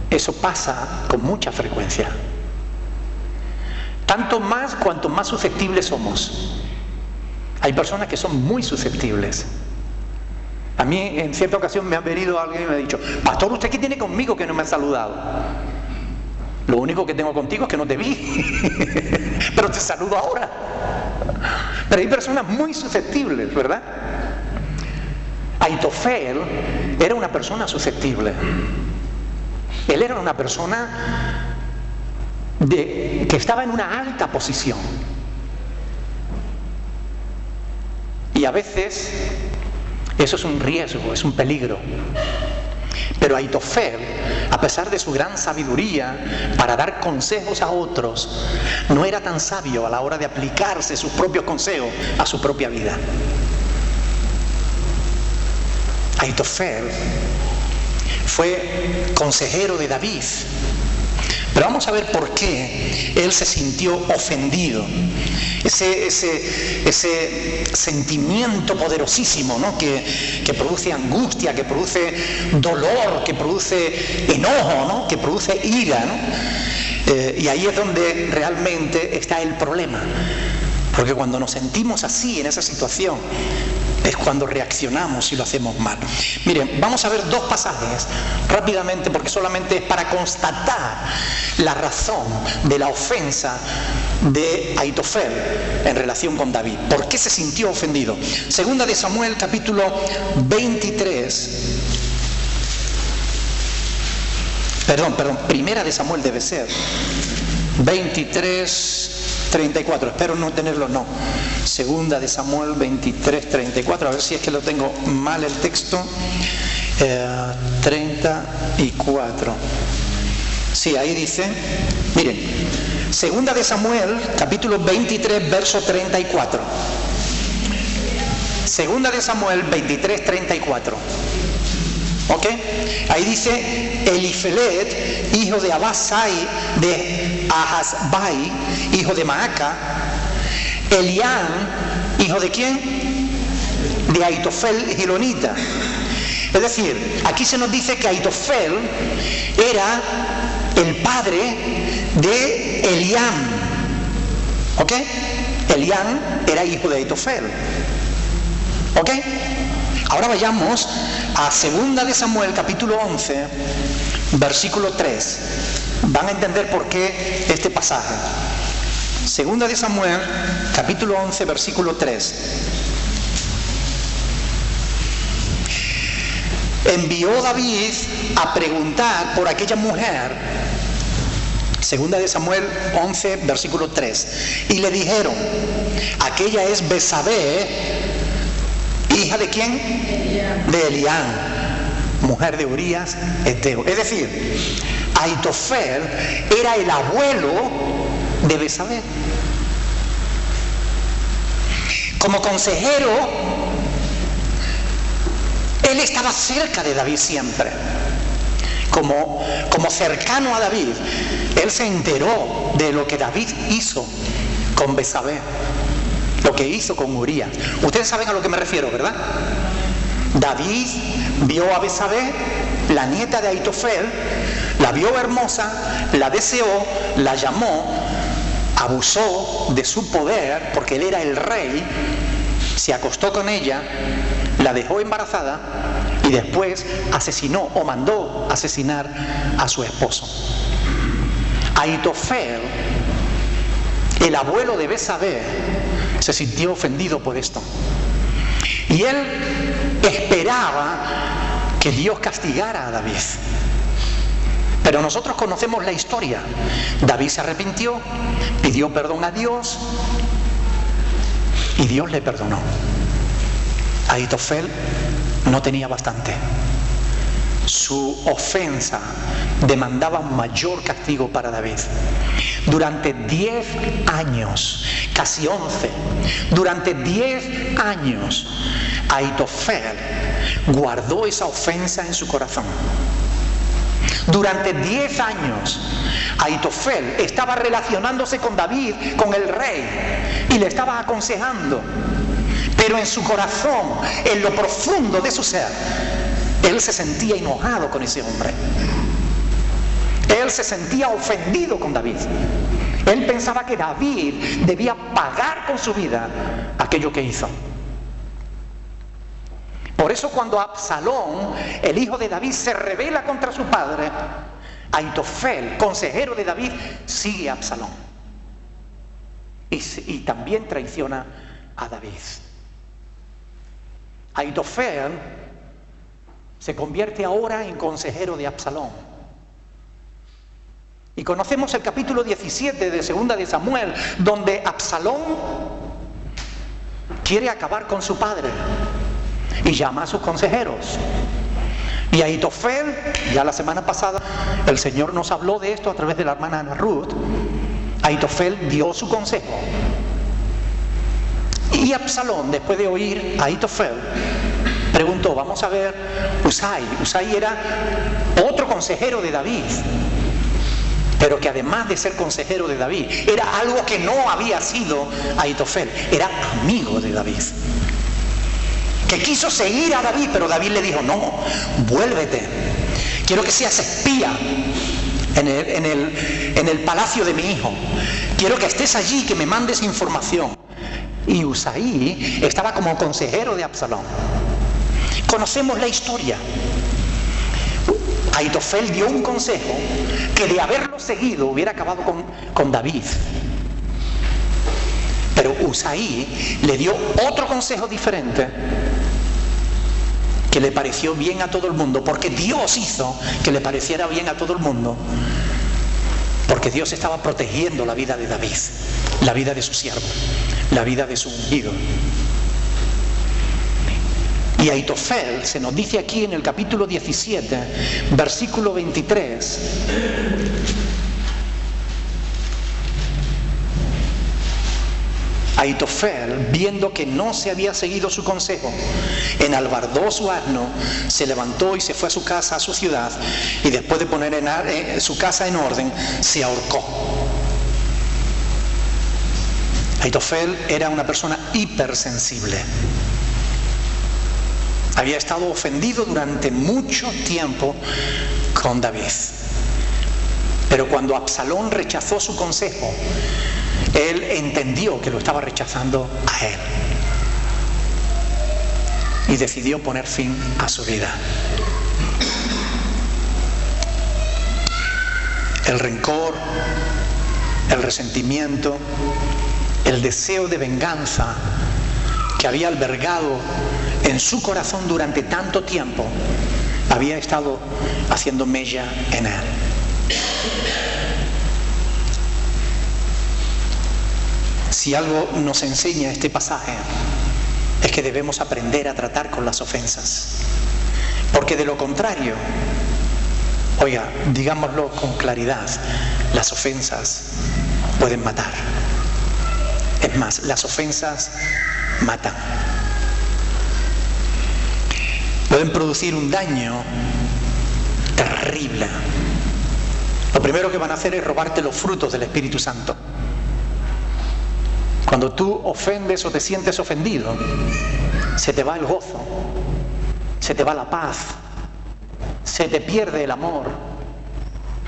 Speaker 1: Eso pasa con mucha frecuencia. Tanto más cuanto más susceptibles somos. Hay personas que son muy susceptibles. A mí en cierta ocasión me ha venido alguien y me ha dicho, pastor, ¿usted qué tiene conmigo que no me ha saludado? Lo único que tengo contigo es que no te vi, pero te saludo ahora. Pero hay personas muy susceptibles, ¿verdad? Ahitofel era una persona susceptible. Él era una persona que estaba en una alta posición. Y a veces eso es un riesgo, es un peligro. Pero Ahitofel, a pesar de su gran sabiduría para dar consejos a otros, no era tan sabio a la hora de aplicarse sus propios consejos a su propia vida. Ahitofel fue consejero de David. Pero vamos a ver por qué él se sintió ofendido. Ese sentimiento poderosísimo, ¿no? que produce angustia, que produce dolor, que produce enojo, ¿no? Que produce ira, ¿no? Y ahí es donde realmente está el problema. Porque cuando nos sentimos así, en esa situación, es cuando reaccionamos y lo hacemos mal. Miren, vamos a ver dos pasajes rápidamente, porque solamente es para constatar la razón de la ofensa de Ahitofel en relación con David. ¿Por qué se sintió ofendido? Segunda de Samuel, capítulo 23. Primera de Samuel debe ser. 23:34. Espero no tenerlo, no. Segunda de Samuel 23:34. A ver si es que lo tengo mal el texto. 34. Sí, ahí dice. Miren. Segunda de Samuel, capítulo 23, verso 34. Segunda de Samuel 23:34. ¿Ok? Ahí dice Elifelet, hijo de Abasai, de Ahasbai, hijo de Maaca. Elián, hijo de quién? De Ahitofel Gilonita. Es decir, aquí se nos dice que Ahitofel era el padre de Eliam. ¿Ok? Eliam era hijo de Ahitofel. ¿Ok? Ahora vayamos a 2 de Samuel, capítulo 11, versículo 3. Van a entender por qué este pasaje. 2 de Samuel, capítulo 11, versículo 3. Envió David a preguntar por aquella mujer. 2 de Samuel 11, versículo 3. Y le dijeron, aquella es Betsabé, ¿hija de quién? De Eliam, mujer de Urías Heteo. Es decir, Ahitofel era el abuelo de Betsabé. Como consejero, él estaba cerca de David siempre. Como cercano a David, él se enteró de lo que David hizo con Betsabé, lo que hizo con Urías. Ustedes saben a lo que me refiero, ¿verdad? David vio a Betsabé, la nieta de Ahitofel, la vio hermosa, la deseó, la llamó, abusó de su poder porque él era el rey, se acostó con ella, la dejó embarazada y después asesinó o mandó asesinar a su esposo. Ahitofel, el abuelo de Betsabé, se sintió ofendido por esto. Y él esperaba que Dios castigara a David. Pero nosotros conocemos la historia. David se arrepintió, pidió perdón a Dios y Dios le perdonó. Ahitofel no tenía bastante. Su ofensa demandaba un mayor castigo para David. Durante 10 años, casi 11, durante 10 años, Ahitofel guardó esa ofensa en su corazón. Durante 10 años, Ahitofel estaba relacionándose con David, con el rey, y le estaba aconsejando. Pero en su corazón, en lo profundo de su ser, él se sentía enojado con ese hombre. Él se sentía ofendido con David. Él pensaba que David debía pagar con su vida aquello que hizo. Por eso cuando Absalón, el hijo de David, se rebela contra su padre, Ahitofel, consejero de David, sigue a Absalón. Y también traiciona a David. Ahitofel se convierte ahora en consejero de Absalón. Y conocemos el capítulo 17 de 2 de Samuel, donde Absalón quiere acabar con su padre y llama a sus consejeros. Y Ahitofel, ya la semana pasada el Señor nos habló de esto a través de la hermana Ana Ruth. Ahitofel dio su consejo. Y Absalón, después de oír a Ahitofel, preguntó, vamos a ver Usai. Usai era otro consejero de David, pero que además de ser consejero de David, era algo que no había sido Ahitofel, era amigo de David. Que quiso seguir a David, pero David le dijo, no, vuélvete. Quiero que seas espía en el palacio de mi hijo. Quiero que estés allí, que me mandes información. Y Usai estaba como consejero de Absalón. Conocemos la historia. Ahitofel dio un consejo que de haberlo seguido hubiera acabado con David. Pero Usai le dio otro consejo diferente que le pareció bien a todo el mundo, porque Dios hizo que le pareciera bien a todo el mundo, porque Dios estaba protegiendo la vida de David, la vida de su siervo, la vida de su ungido. Y Ahitofel se nos dice aquí en el capítulo 17, versículo 23, Ahitofel, viendo que no se había seguido su consejo, enalbardó su asno, se levantó y se fue a su casa, a su ciudad, y después de poner su casa en orden, se ahorcó. Ahitofel era una persona hipersensible. Había estado ofendido durante mucho tiempo con David. Pero cuando Absalón rechazó su consejo, él entendió que lo estaba rechazando a él. Y decidió poner fin a su vida. El rencor, el resentimiento, el deseo de venganza que había albergado en su corazón durante tanto tiempo, había estado haciendo mella en él. Si algo nos enseña este pasaje, es que debemos aprender a tratar con las ofensas. Porque de lo contrario, oiga, digámoslo con claridad, las ofensas pueden matar. Es más, las ofensas matan. Pueden producir un daño terrible. Lo primero que van a hacer es robarte los frutos del Espíritu Santo. Cuando tú ofendes o te sientes ofendido, se te va el gozo, se te va la paz, se te pierde el amor.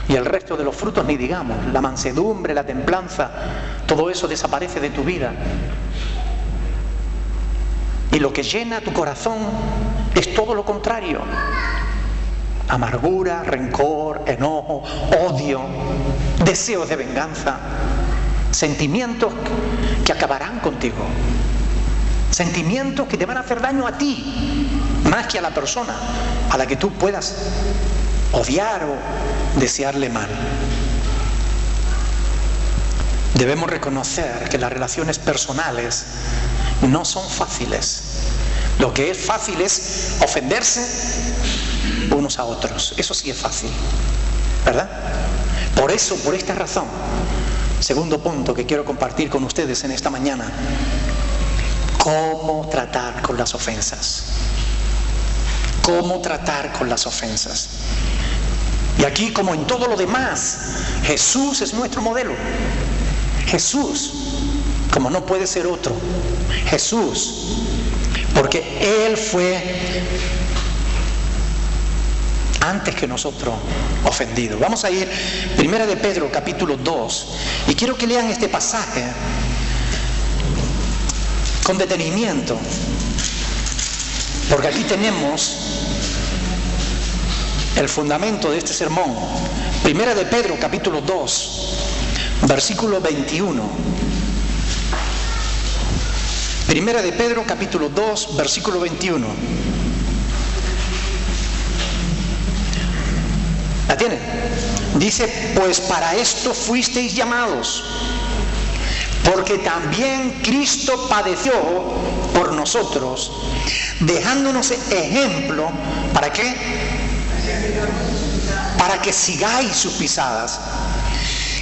Speaker 1: Y el resto de los frutos ni digamos, la mansedumbre, la templanza, todo eso desaparece de tu vida. Y lo que llena tu corazón es todo lo contrario. Amargura, rencor, enojo, odio, deseos de venganza, sentimientos que acabarán contigo, sentimientos que te van a hacer daño a ti, más que a la persona a la que tú puedas odiar o desearle mal. Debemos reconocer que las relaciones personales no son fáciles. Lo que es fácil es ofenderse unos a otros. Eso sí es fácil, ¿verdad? Por eso, por esta razón, segundo punto que quiero compartir con ustedes en esta mañana: cómo tratar con las ofensas. Cómo tratar con las ofensas. Y aquí, como en todo lo demás, Jesús es nuestro modelo. Jesús, como no puede ser otro. Jesús, porque Él fue antes que nosotros ofendido. Vamos a ir 1 de Pedro capítulo 2 y quiero que lean este pasaje con detenimiento, porque aquí tenemos el fundamento de este sermón. 1 de Pedro capítulo 2 versículo 21. 1 de Pedro capítulo 2 versículo 21. ¿La tienen? Dice: pues para esto fuisteis llamados, porque también Cristo padeció por nosotros, dejándonos ejemplo. ¿Para qué? Para que sigáis sus pisadas,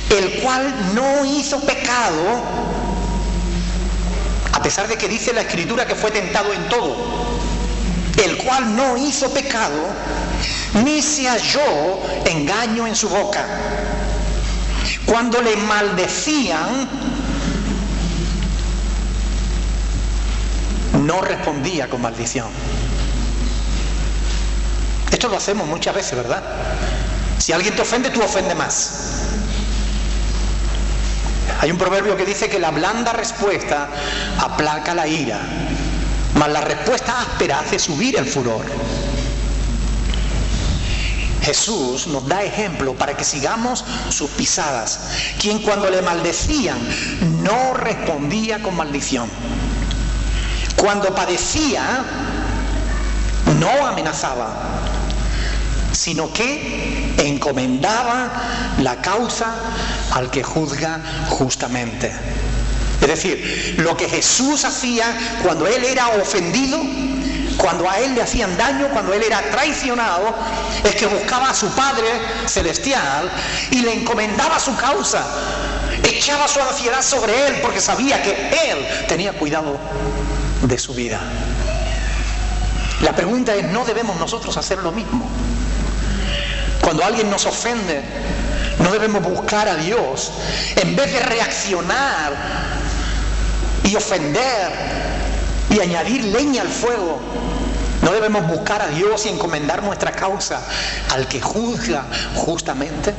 Speaker 1: el cual no hizo pecado, a pesar de que dice la Escritura que fue tentado en todo, el cual no hizo pecado, ni se halló engaño en su boca. Cuando le maldecían, no respondía con maldición. Esto lo hacemos muchas veces, ¿verdad? Si alguien te ofende, tú ofende más. Hay un proverbio que dice que la blanda respuesta aplaca la ira, mas la respuesta áspera hace subir el furor. Jesús nos da ejemplo para que sigamos sus pisadas, quien cuando le maldecían no respondía con maldición. Cuando padecía no amenazaba, sino que encomendaba la causa al que juzga justamente. Es decir, lo que Jesús hacía cuando Él era ofendido, cuando a Él le hacían daño, cuando Él era traicionado, es que buscaba a su Padre Celestial y le encomendaba su causa, echaba su ansiedad sobre Él, porque sabía que Él tenía cuidado de su vida. La pregunta es: ¿no debemos nosotros hacer lo mismo? Cuando alguien nos ofende, no debemos buscar a Dios, en vez de reaccionar y ofender y añadir leña al fuego, No debemos buscar a Dios y encomendar nuestra causa al que juzga justamente.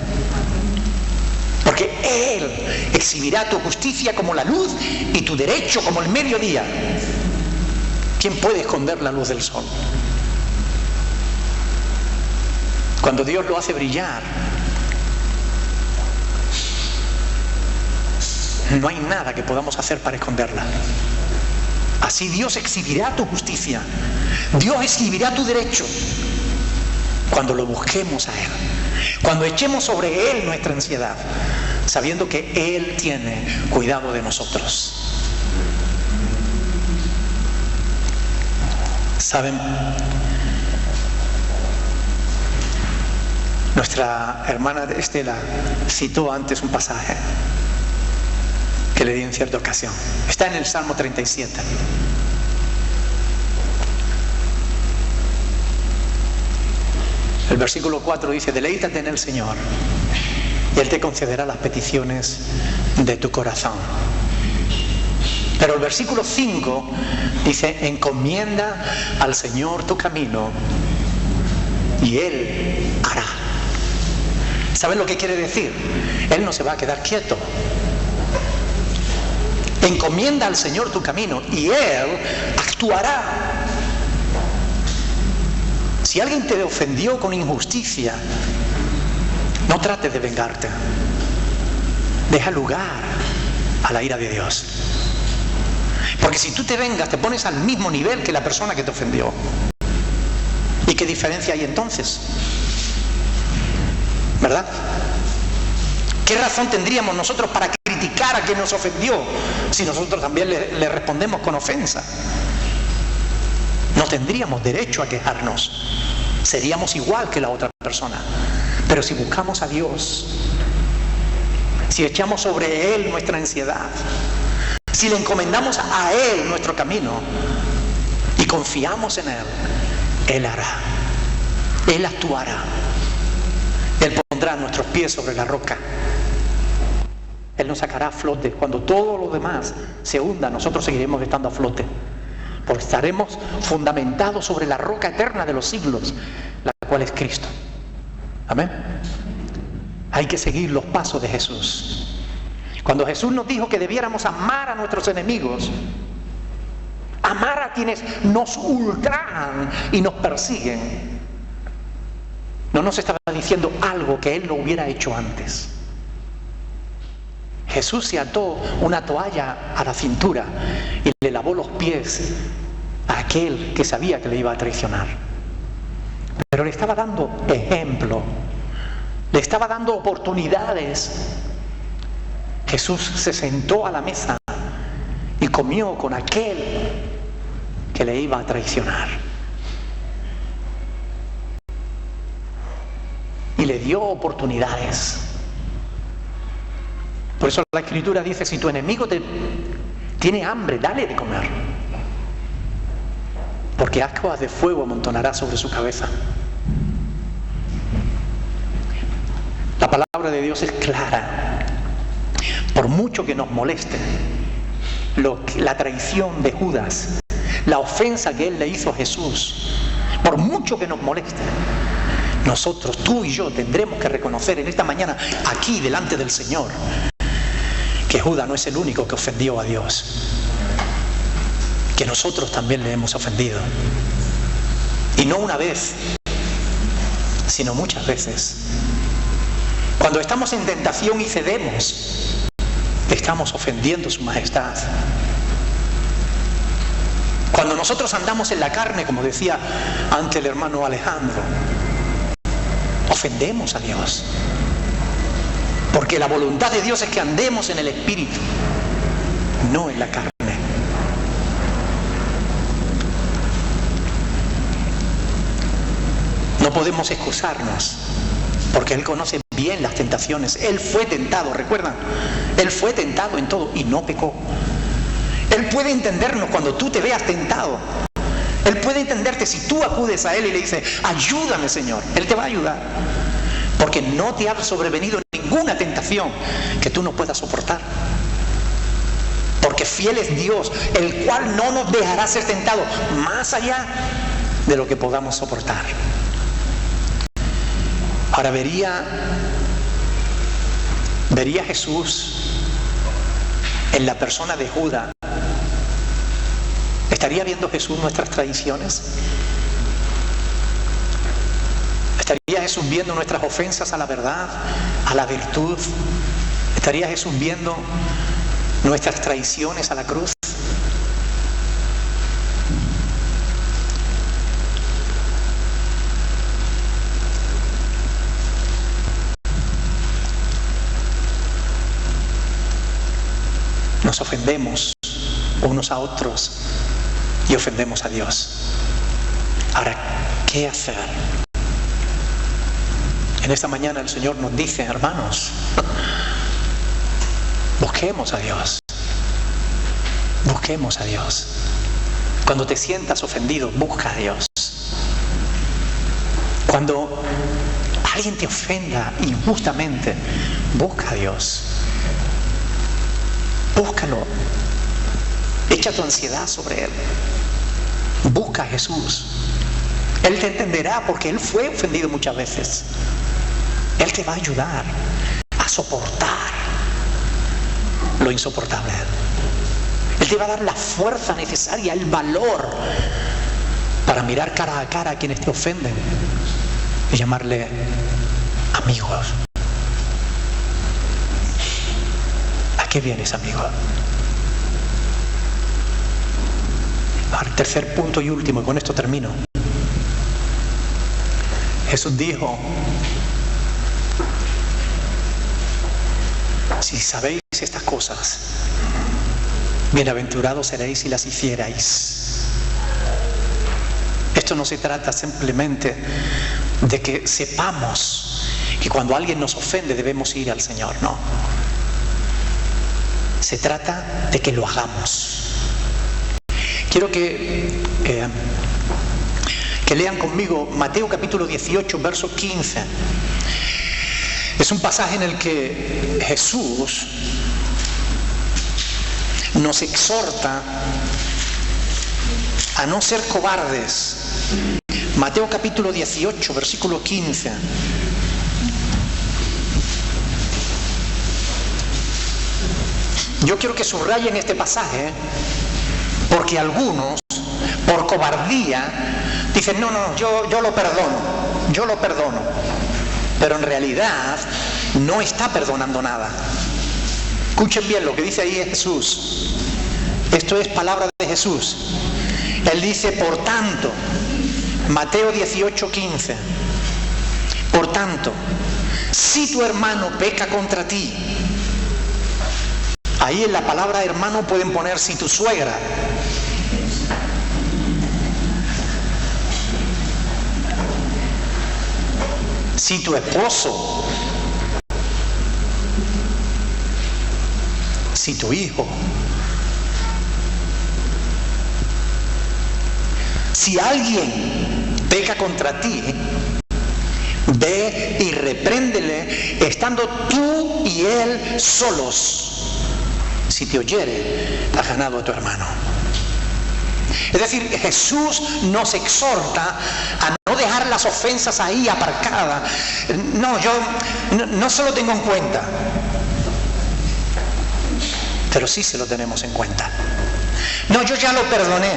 Speaker 1: Porque Él exhibirá tu justicia como la luz y tu derecho como el mediodía. ¿Quién puede esconder la luz del sol? Cuando Dios lo hace brillar, no hay nada que podamos hacer para esconderla. Así Dios exhibirá tu justicia. Dios exhibirá tu derecho cuando lo busquemos a Él. Cuando echemos sobre Él nuestra ansiedad, sabiendo que Él tiene cuidado de nosotros. ¿Saben? Nuestra hermana Estela citó antes un pasaje que le di en cierta ocasión. Está en el Salmo 37. El versículo 4 dice: deleítate en el Señor y Él te concederá las peticiones de tu corazón. Pero el versículo 5 dice: encomienda al Señor tu camino y Él hará. ¿Saben lo que quiere decir? Él no se va a quedar quieto. Encomienda al Señor tu camino y Él actuará. Si alguien te ofendió con injusticia, no trates de vengarte. Deja lugar a la ira de Dios. Porque si tú te vengas, te pones al mismo nivel que la persona que te ofendió. ¿Y qué diferencia hay entonces? ¿Verdad? ¿Qué razón tendríamos nosotros para criticar a quien nos ofendió si nosotros también le respondemos con ofensa? No tendríamos derecho a quejarnos. Seríamos igual que la otra persona. Pero si buscamos a Dios, si echamos sobre Él nuestra ansiedad, si le encomendamos a Él nuestro camino y confiamos en Él, Él hará. Él actuará. Él pondrá nuestros pies sobre la roca. Él nos sacará a flote. Cuando todo lo demás se hunda, nosotros seguiremos estando a flote. Porque estaremos fundamentados sobre la roca eterna de los siglos, la cual es Cristo. Amén. Hay que seguir los pasos de Jesús. Cuando Jesús nos dijo que debiéramos amar a nuestros enemigos, amar a quienes nos ultrajan y nos persiguen, no nos estaba diciendo algo que Él no hubiera hecho antes. Jesús se ató una toalla a la cintura y le lavó los pies a aquel que sabía que le iba a traicionar. Pero le estaba dando ejemplo, le estaba dando oportunidades. Jesús se sentó a la mesa y comió con aquel que le iba a traicionar. Y le dio oportunidades. Por eso la Escritura dice: si tu enemigo tiene hambre, dale de comer, porque ascuas de fuego amontonará sobre su cabeza. La palabra de Dios es clara. Por mucho que nos moleste la traición de Judas, la ofensa que él le hizo a Jesús, por mucho que nos moleste, nosotros, tú y yo, tendremos que reconocer en esta mañana, aquí delante del Señor, que Judas no es el único que ofendió a Dios, que nosotros también le hemos ofendido. Y no una vez, sino muchas veces. Cuando estamos en tentación y cedemos, estamos ofendiendo su majestad. Cuando nosotros andamos en la carne, como decía ante el hermano Alejandro, ofendemos a Dios. Porque la voluntad de Dios es que andemos en el Espíritu, no en la carne. No podemos excusarnos, porque Él conoce bien las tentaciones. Él fue tentado, ¿recuerdan? Él fue tentado en todo y no pecó. Él puede entendernos cuando tú te veas tentado. Él puede entenderte si tú acudes a Él y le dices: ayúdame, Señor. Él te va a ayudar, porque no te ha sobrevenido ninguna tentación que tú no puedas soportar. Porque fiel es Dios, el cual no nos dejará ser tentados más allá de lo que podamos soportar. Ahora vería Jesús en la persona de Judas. ¿Estaría viendo Jesús nuestras traiciones? ¿Estaría Jesús viendo nuestras ofensas a la verdad, a la virtud? ¿Estaría Jesús viendo nuestras traiciones a la cruz? Nos ofendemos unos a otros y ofendemos a Dios. Ahora, ¿qué hacer? En esta mañana el Señor nos dice, hermanos, busquemos a Dios. Busquemos a Dios. Cuando te sientas ofendido, busca a Dios. Cuando alguien te ofenda injustamente, busca a Dios. Búscalo. Echa tu ansiedad sobre Él. Busca a Jesús. Él te entenderá porque Él fue ofendido muchas veces. Él te va a ayudar a soportar lo insoportable. Él te va a dar la fuerza necesaria, el valor para mirar cara a cara a quienes te ofenden y llamarle amigos. ¿A qué vienes, amigo? Ahora, el tercer punto y último, y con esto termino. Jesús dijo: si sabéis estas cosas, bienaventurados seréis si las hicierais. Esto no se trata simplemente de que sepamos que cuando alguien nos ofende debemos ir al Señor, no. Se trata de que lo hagamos. Quiero que lean conmigo Mateo capítulo 18, verso 15. Es un pasaje en el que Jesús nos exhorta a no ser cobardes. Mateo capítulo 18, versículo 15. Yo quiero que subrayen este pasaje, porque algunos, por cobardía, dicen, no, yo lo perdono. Pero en realidad no está perdonando nada. Escuchen bien lo que dice ahí Jesús. Esto es palabra de Jesús. Él dice, por tanto, Mateo 18, 15. Por tanto, si tu hermano peca contra ti, ahí en la palabra hermano pueden poner si tu suegra, si tu esposo, si tu hijo, si alguien peca contra ti, ve y repréndele estando tú y él solos. Si te oyere, has ganado a tu hermano. Es decir, Jesús nos exhorta a no dejar las ofensas ahí aparcadas. No, yo no se lo tengo en cuenta. Pero sí se lo tenemos en cuenta. No, yo ya lo perdoné.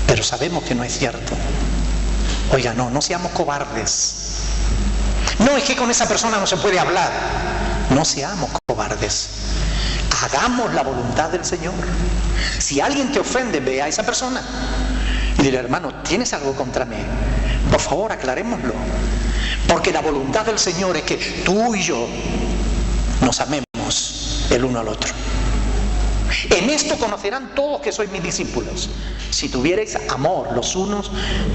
Speaker 1: Pero sabemos que no es cierto. Oiga, no seamos cobardes. No, es que con esa persona no se puede hablar. No seamos cobardes. Hagamos la voluntad del Señor. Si alguien te ofende, ve a esa persona y dile, hermano, ¿tienes algo contra mí? Por favor, aclarémoslo. Porque la voluntad del Señor es que tú y yo nos amemos el uno al otro. En esto conocerán todos que sois mis discípulos, si tuvierais amor los unos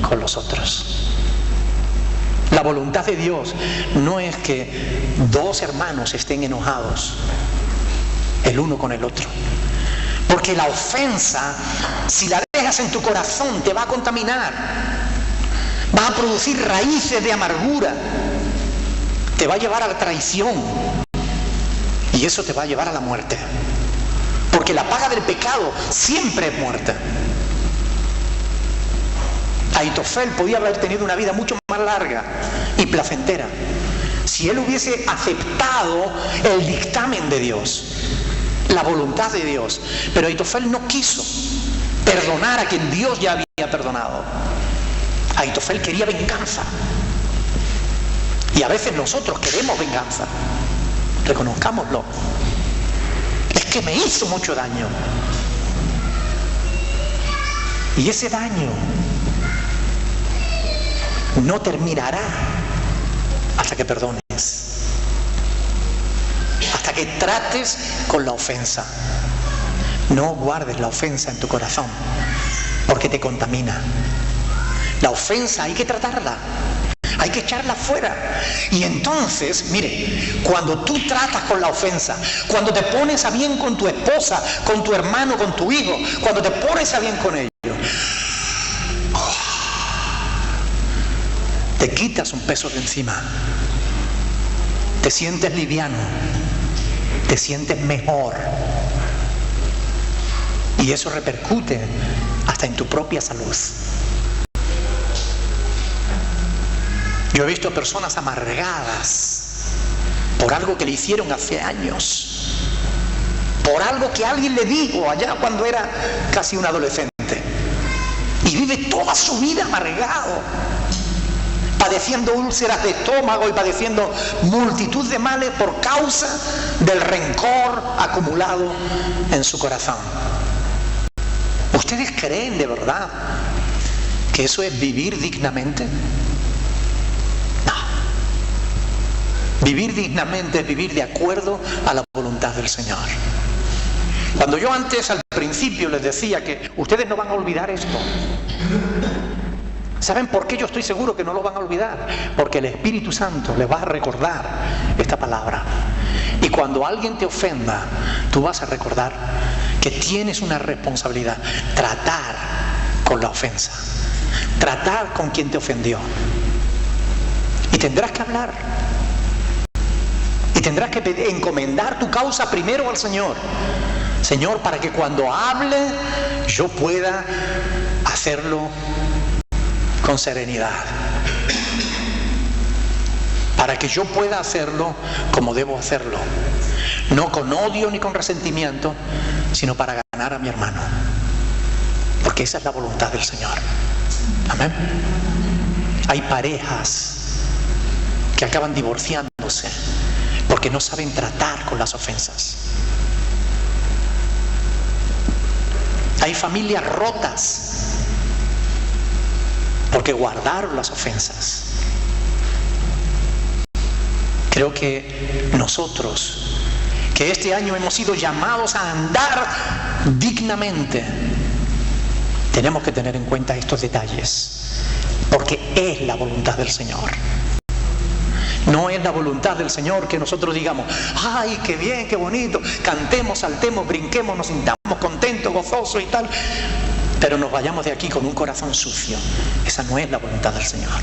Speaker 1: con los otros. La voluntad de Dios no es que dos hermanos estén enojados el uno con el otro. Porque la ofensa, si la dejas en tu corazón, te va a contaminar. Va a producir raíces de amargura. Te va a llevar a la traición. Y eso te va a llevar a la muerte. Porque la paga del pecado siempre es muerte. Ahitofel podía haber tenido una vida mucho más larga y placentera si él hubiese aceptado el dictamen de Dios, la voluntad de Dios. Pero Ahitofel no quiso perdonar a quien Dios ya había perdonado. Ahitofel quería venganza. Y a veces nosotros queremos venganza. Reconozcámoslo. Es que me hizo mucho daño. Y ese daño no terminará hasta que perdones, hasta que trates con la ofensa. No guardes la ofensa en tu corazón, porque te contamina. La ofensa hay que tratarla, hay que echarla fuera. Y entonces, mire, cuando tú tratas con la ofensa, cuando te pones a bien con tu esposa, con tu hermano, con tu hijo, cuando te pones a bien con ellos, te quitas un peso de encima, te sientes liviano, te sientes mejor, y eso repercute hasta en tu propia salud. Yo he visto personas amargadas por algo que le hicieron hace años, por algo que alguien le dijo allá cuando era casi un adolescente, y vive toda su vida amargado, padeciendo úlceras de estómago y padeciendo multitud de males por causa del rencor acumulado en su corazón. ¿Ustedes creen de verdad que eso es vivir dignamente? No. Vivir dignamente es vivir de acuerdo a la voluntad del Señor. Cuando yo antes, al principio, les decía que ustedes no van a olvidar esto, ¿saben por qué yo estoy seguro que no lo van a olvidar? Porque el Espíritu Santo les va a recordar esta palabra. Y cuando alguien te ofenda, tú vas a recordar que tienes una responsabilidad: tratar con la ofensa, tratar con quien te ofendió. Y tendrás que hablar. Y tendrás que encomendar tu causa primero al Señor. Señor, para que cuando hable yo pueda hacerlo con serenidad, para que yo pueda hacerlo como debo hacerlo, no con odio ni con resentimiento, sino para ganar a mi hermano, porque esa es la voluntad del Señor. Amén. Hay parejas que acaban divorciándose porque no saben tratar con las ofensas. Hay familias rotas porque guardaron las ofensas. Creo que nosotros, que este año hemos sido llamados a andar dignamente, tenemos que tener en cuenta estos detalles, porque es la voluntad del Señor. No es la voluntad del Señor que nosotros digamos: ¡ay, qué bien, qué bonito! Cantemos, saltemos, brinquemos, nos sintamos contentos, gozosos y tal, pero nos vayamos de aquí con un corazón sucio. Esa no es la voluntad del Señor.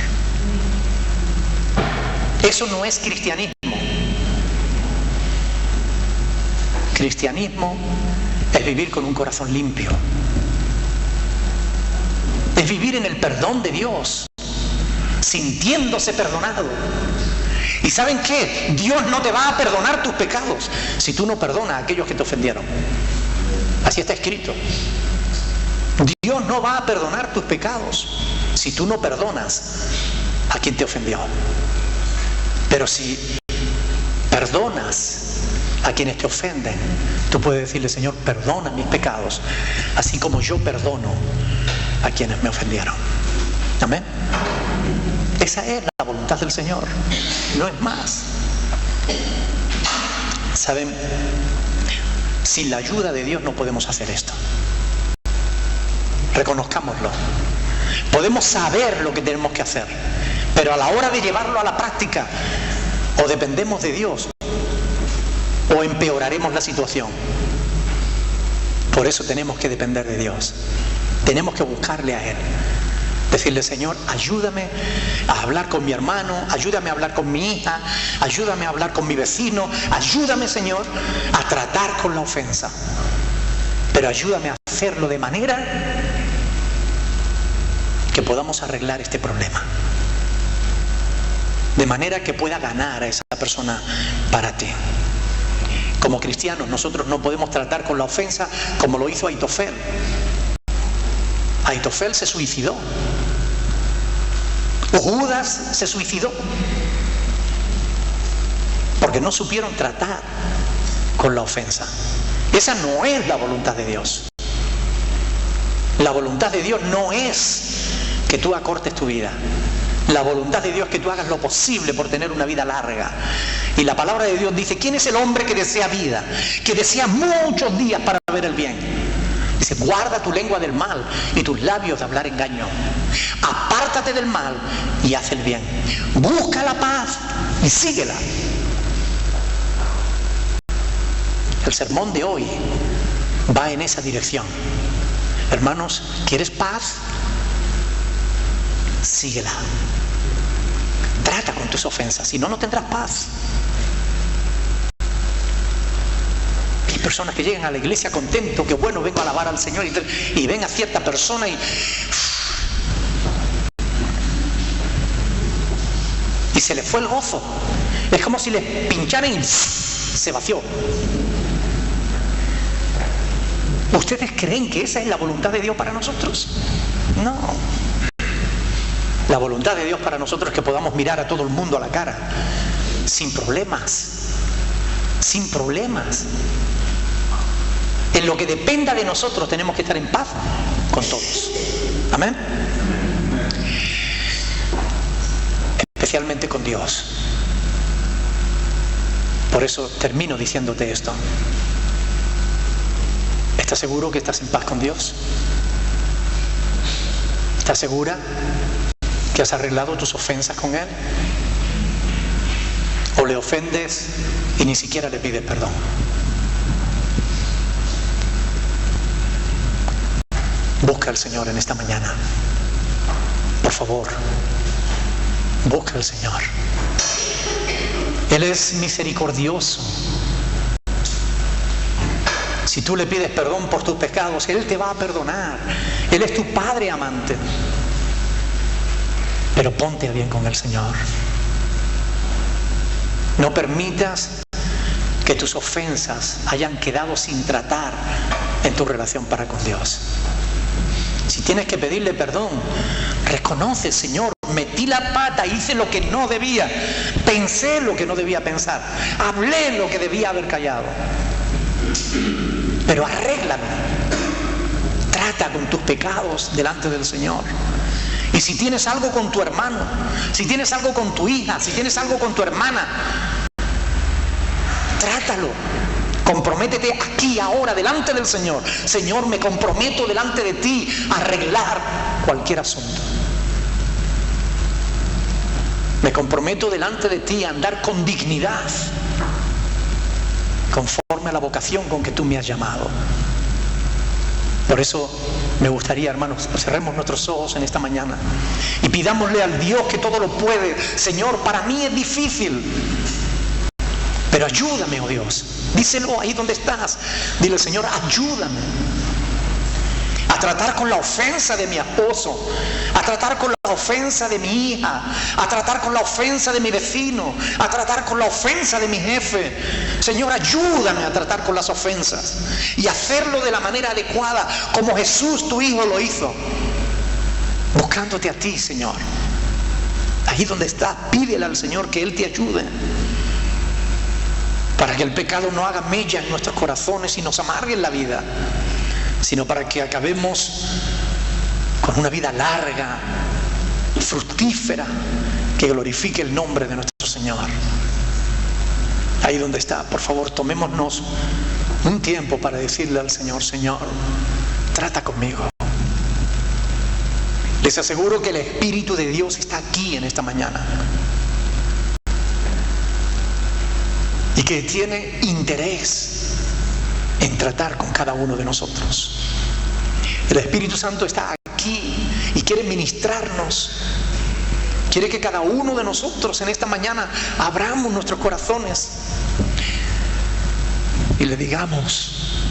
Speaker 1: Eso no es cristianismo. Cristianismo es vivir con un corazón limpio. Es vivir en el perdón de Dios, sintiéndose perdonado. ¿Y saben qué? Dios no te va a perdonar tus pecados si tú no perdonas a aquellos que te ofendieron. Así está escrito. Dios no va a perdonar tus pecados si tú no perdonas a quien te ofendió. Pero si perdonas a quienes te ofenden, tú puedes decirle: Señor, perdona mis pecados, así como yo perdono a quienes me ofendieron. Amén. Esa es la voluntad del Señor, no es más. ¿Saben? Sin la ayuda de Dios no podemos hacer esto. Reconozcámoslo. Podemos saber lo que tenemos que hacer, pero a la hora de llevarlo a la práctica, o dependemos de Dios o empeoraremos la situación. Por eso tenemos que depender de Dios. Tenemos que buscarle a Él. Decirle: Señor, ayúdame a hablar con mi hermano, ayúdame a hablar con mi hija, ayúdame a hablar con mi vecino, ayúdame, Señor, a tratar con la ofensa. Pero ayúdame a hacerlo de manera que podamos arreglar este problema, de manera que pueda ganar a esa persona para ti. Como cristianos, nosotros no podemos tratar con la ofensa como lo hizo Ahitofel. Ahitofel se suicidó. Judas se suicidó porque no supieron tratar con la ofensa. Esa no es la voluntad de Dios. La voluntad de Dios no es que tú acortes tu vida. La voluntad de Dios es que tú hagas lo posible por tener una vida larga. Y la palabra de Dios dice: ¿quién es el hombre que desea vida? Que desea muchos días para ver el bien. Dice: guarda tu lengua del mal y tus labios de hablar engaño. Apártate del mal y haz el bien. Busca la paz y síguela. El sermón de hoy va en esa dirección. Hermanos, ¿quieres paz? Síguela. Trata con tus ofensas, si no, no tendrás paz. Hay personas que llegan a la iglesia contentos, que bueno, vengo a alabar al Señor, y ven a cierta persona y se les fue el gozo. Es como si les pincharan y se vació. ¿Ustedes creen que esa es la voluntad de Dios para nosotros? No. La voluntad de Dios para nosotros es que podamos mirar a todo el mundo a la cara, sin problemas, sin problemas. En lo que dependa de nosotros tenemos que estar en paz con todos. Amén. Especialmente con Dios. Por eso termino diciéndote esto. ¿Estás seguro que estás en paz con Dios? ¿Estás segura que has arreglado tus ofensas con Él? ¿O le ofendes y ni siquiera le pides perdón? Busca al Señor en esta mañana. Por favor, busca al Señor. Él es misericordioso. Si tú le pides perdón por tus pecados, Él te va a perdonar. Él es tu Padre amante. Pero ponte a bien con el Señor. No permitas que tus ofensas hayan quedado sin tratar en tu relación para con Dios. Si tienes que pedirle perdón, reconoce: Señor, metí la pata, hice lo que no debía, pensé lo que no debía pensar, hablé lo que debía haber callado. Pero arréglame. Trata con tus pecados delante del Señor. Y si tienes algo con tu hermano, si tienes algo con tu hija, si tienes algo con tu hermana, trátalo. Comprométete aquí, ahora, delante del Señor. Señor, me comprometo delante de ti a arreglar cualquier asunto. Me comprometo delante de ti a andar con dignidad, conforme a la vocación con que tú me has llamado. Por eso me gustaría, hermanos, cerremos nuestros ojos en esta mañana y pidámosle al Dios que todo lo puede: Señor, para mí es difícil, pero ayúdame, oh Dios. Díselo ahí donde estás. Dile: Señor, ayúdame a tratar con la ofensa de mi esposo, a tratar con la ofensa de mi hija, a tratar con la ofensa de mi vecino, a tratar con la ofensa de mi jefe. Señor, ayúdame a tratar con las ofensas y hacerlo de la manera adecuada, como Jesús, tu Hijo, lo hizo, buscándote a ti, Señor. Ahí donde estás, pídele al Señor que Él te ayude, para que el pecado no haga mella en nuestros corazones y nos amargue en la vida, sino para que acabemos con una vida larga, fructífera, que glorifique el nombre de nuestro Señor. Ahí donde está, por favor, tomémonos un tiempo para decirle al Señor: Señor, trata conmigo. Les aseguro que el Espíritu de Dios está aquí en esta mañana y que tiene interés en tratar con cada uno de nosotros. El Espíritu Santo está aquí y quiere ministrarnos. Quiere que cada uno de nosotros en esta mañana abramos nuestros corazones y le digamos: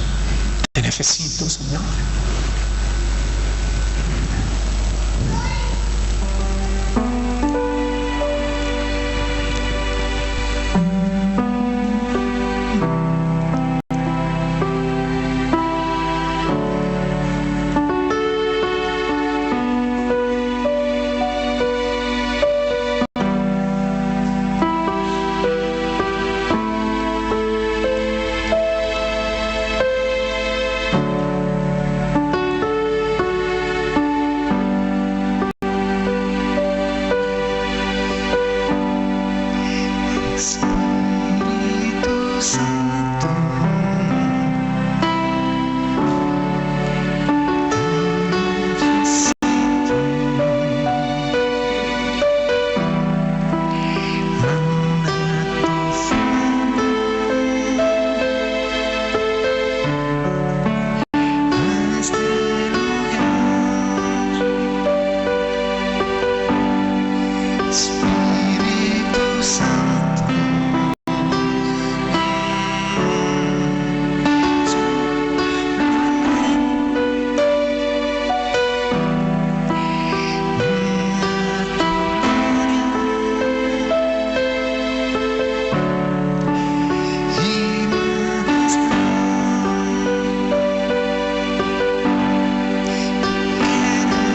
Speaker 1: te necesito, Señor.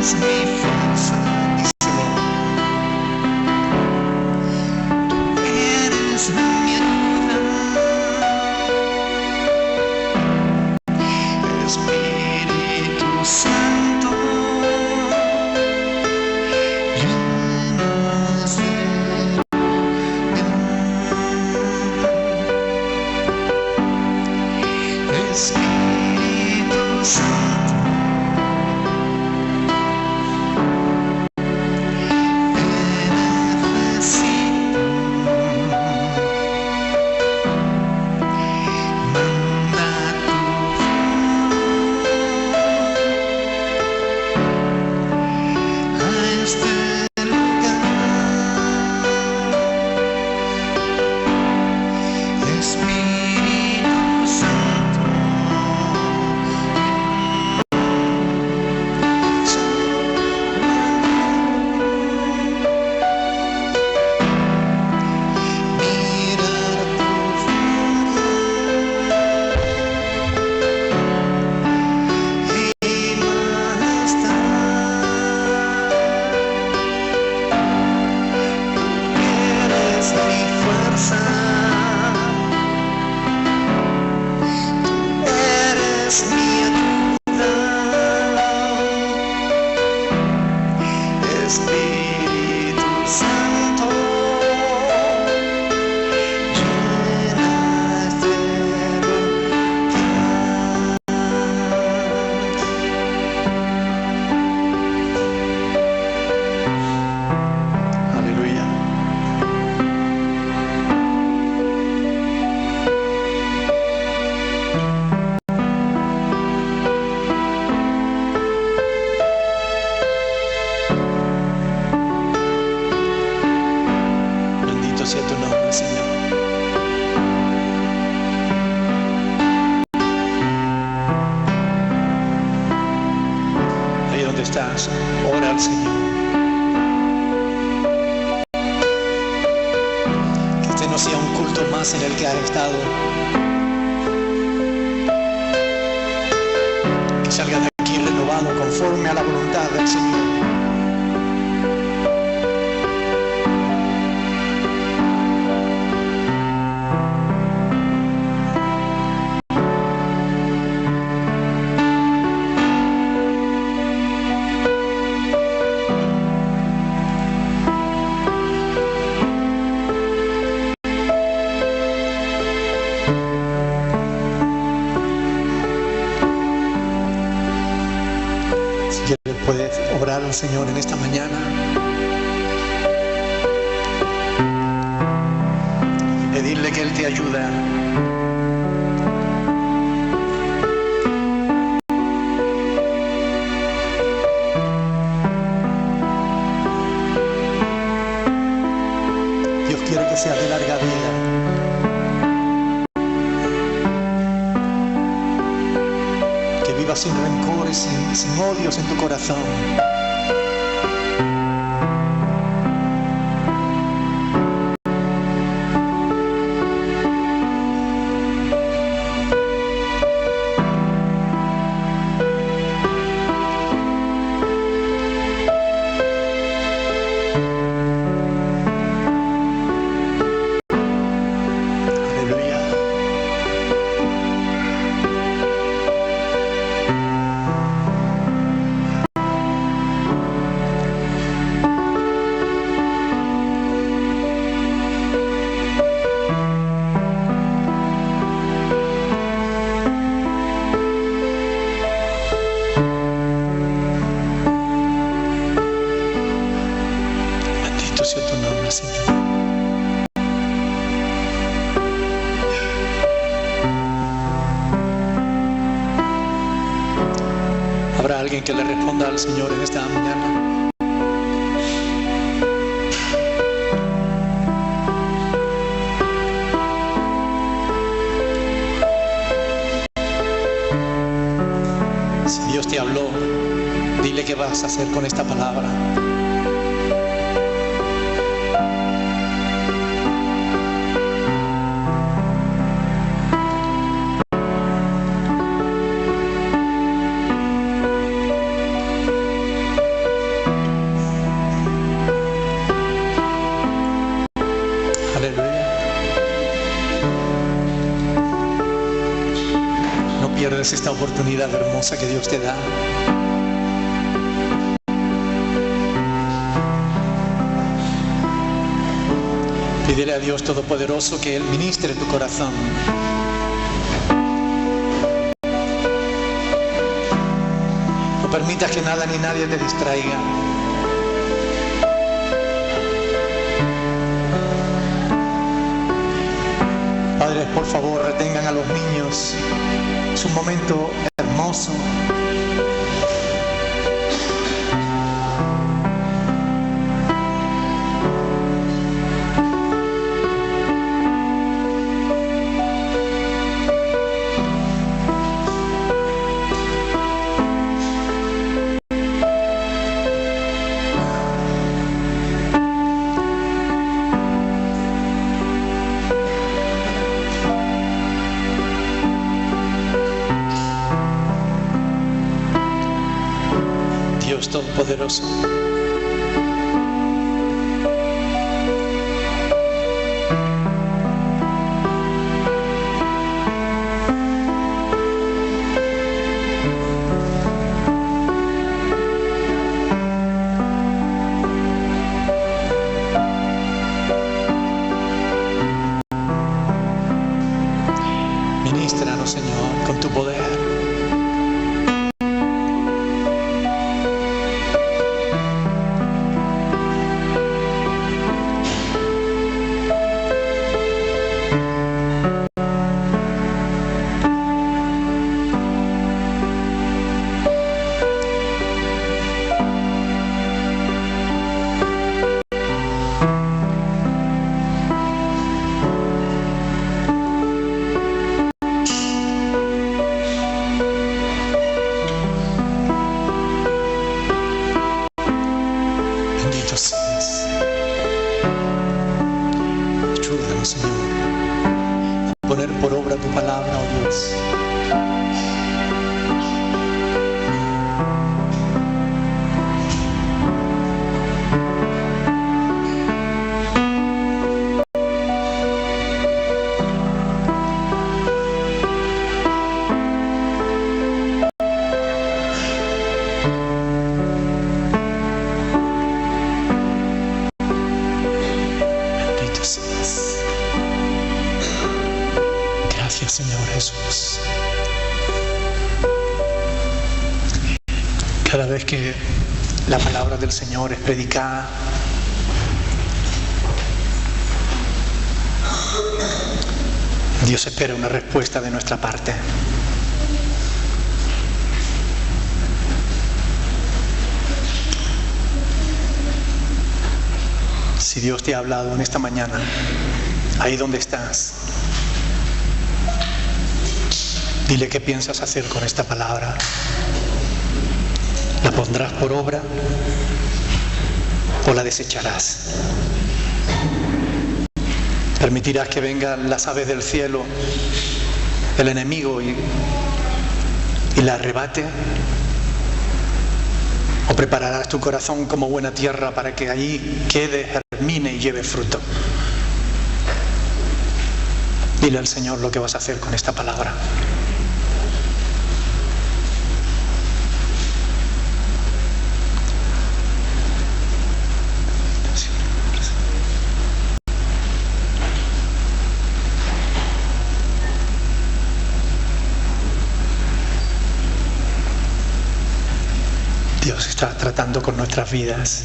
Speaker 12: eres mi fuerza, díselo. Tú eres mi ayuda. Espíritu Santo, llenas de Espíritu Santo, te necesito. Manda tu a este lugar. Espíritu Santo, mirar profundo y majestad. Tú eres mi fuerza. Eres mi ayuda, Espíritu Santo, llena este lugar.
Speaker 1: Aleluya. Bendito sea tu nombre, Señor. Ahí donde estás, ora al Señor. Que este no sea un culto más en el que has estado. Que salgas de aquí renovado conforme a la voluntad del Señor. Si quieres puedes orar al Señor en esta mañana. Pedirle que Él te ayude. Dios quiere que seas de larga vida. Que vivas sin rencores, sin odios en tu corazón. Aleluya. Bendito sea tu nombre, Señor. ¿Habrá alguien que le responda al Señor en esta mañana? Si Dios te habló, dile qué vas a hacer con esta palabra. Dios, esta oportunidad hermosa que Dios te da. Pídele a Dios Todopoderoso que Él ministre tu corazón. No permitas que nada ni nadie te distraiga. Padres, por favor, retengan a los niños. Es un momento hermoso. Dios Todopoderoso, ministranos, Señor, con tu poder. Bendito seas. Ayúdanos, Señor, a poner por obra tu palabra, oh Dios. Bendito seas. Gracias, Señor Jesús. Cada vez que la palabra del Señor es predicada, Dios espera una respuesta de nuestra parte. Si Dios te ha hablado en esta mañana, ahí donde estás, dile qué piensas hacer con esta palabra. ¿La pondrás por obra o la desecharás? ¿Permitirás que vengan las aves del cielo, el enemigo, y la arrebate? ¿O prepararás tu corazón como buena tierra para que allí quede, germine y lleve fruto? Dile al Señor lo que vas a hacer con esta palabra. Dios está tratando con nuestras vidas.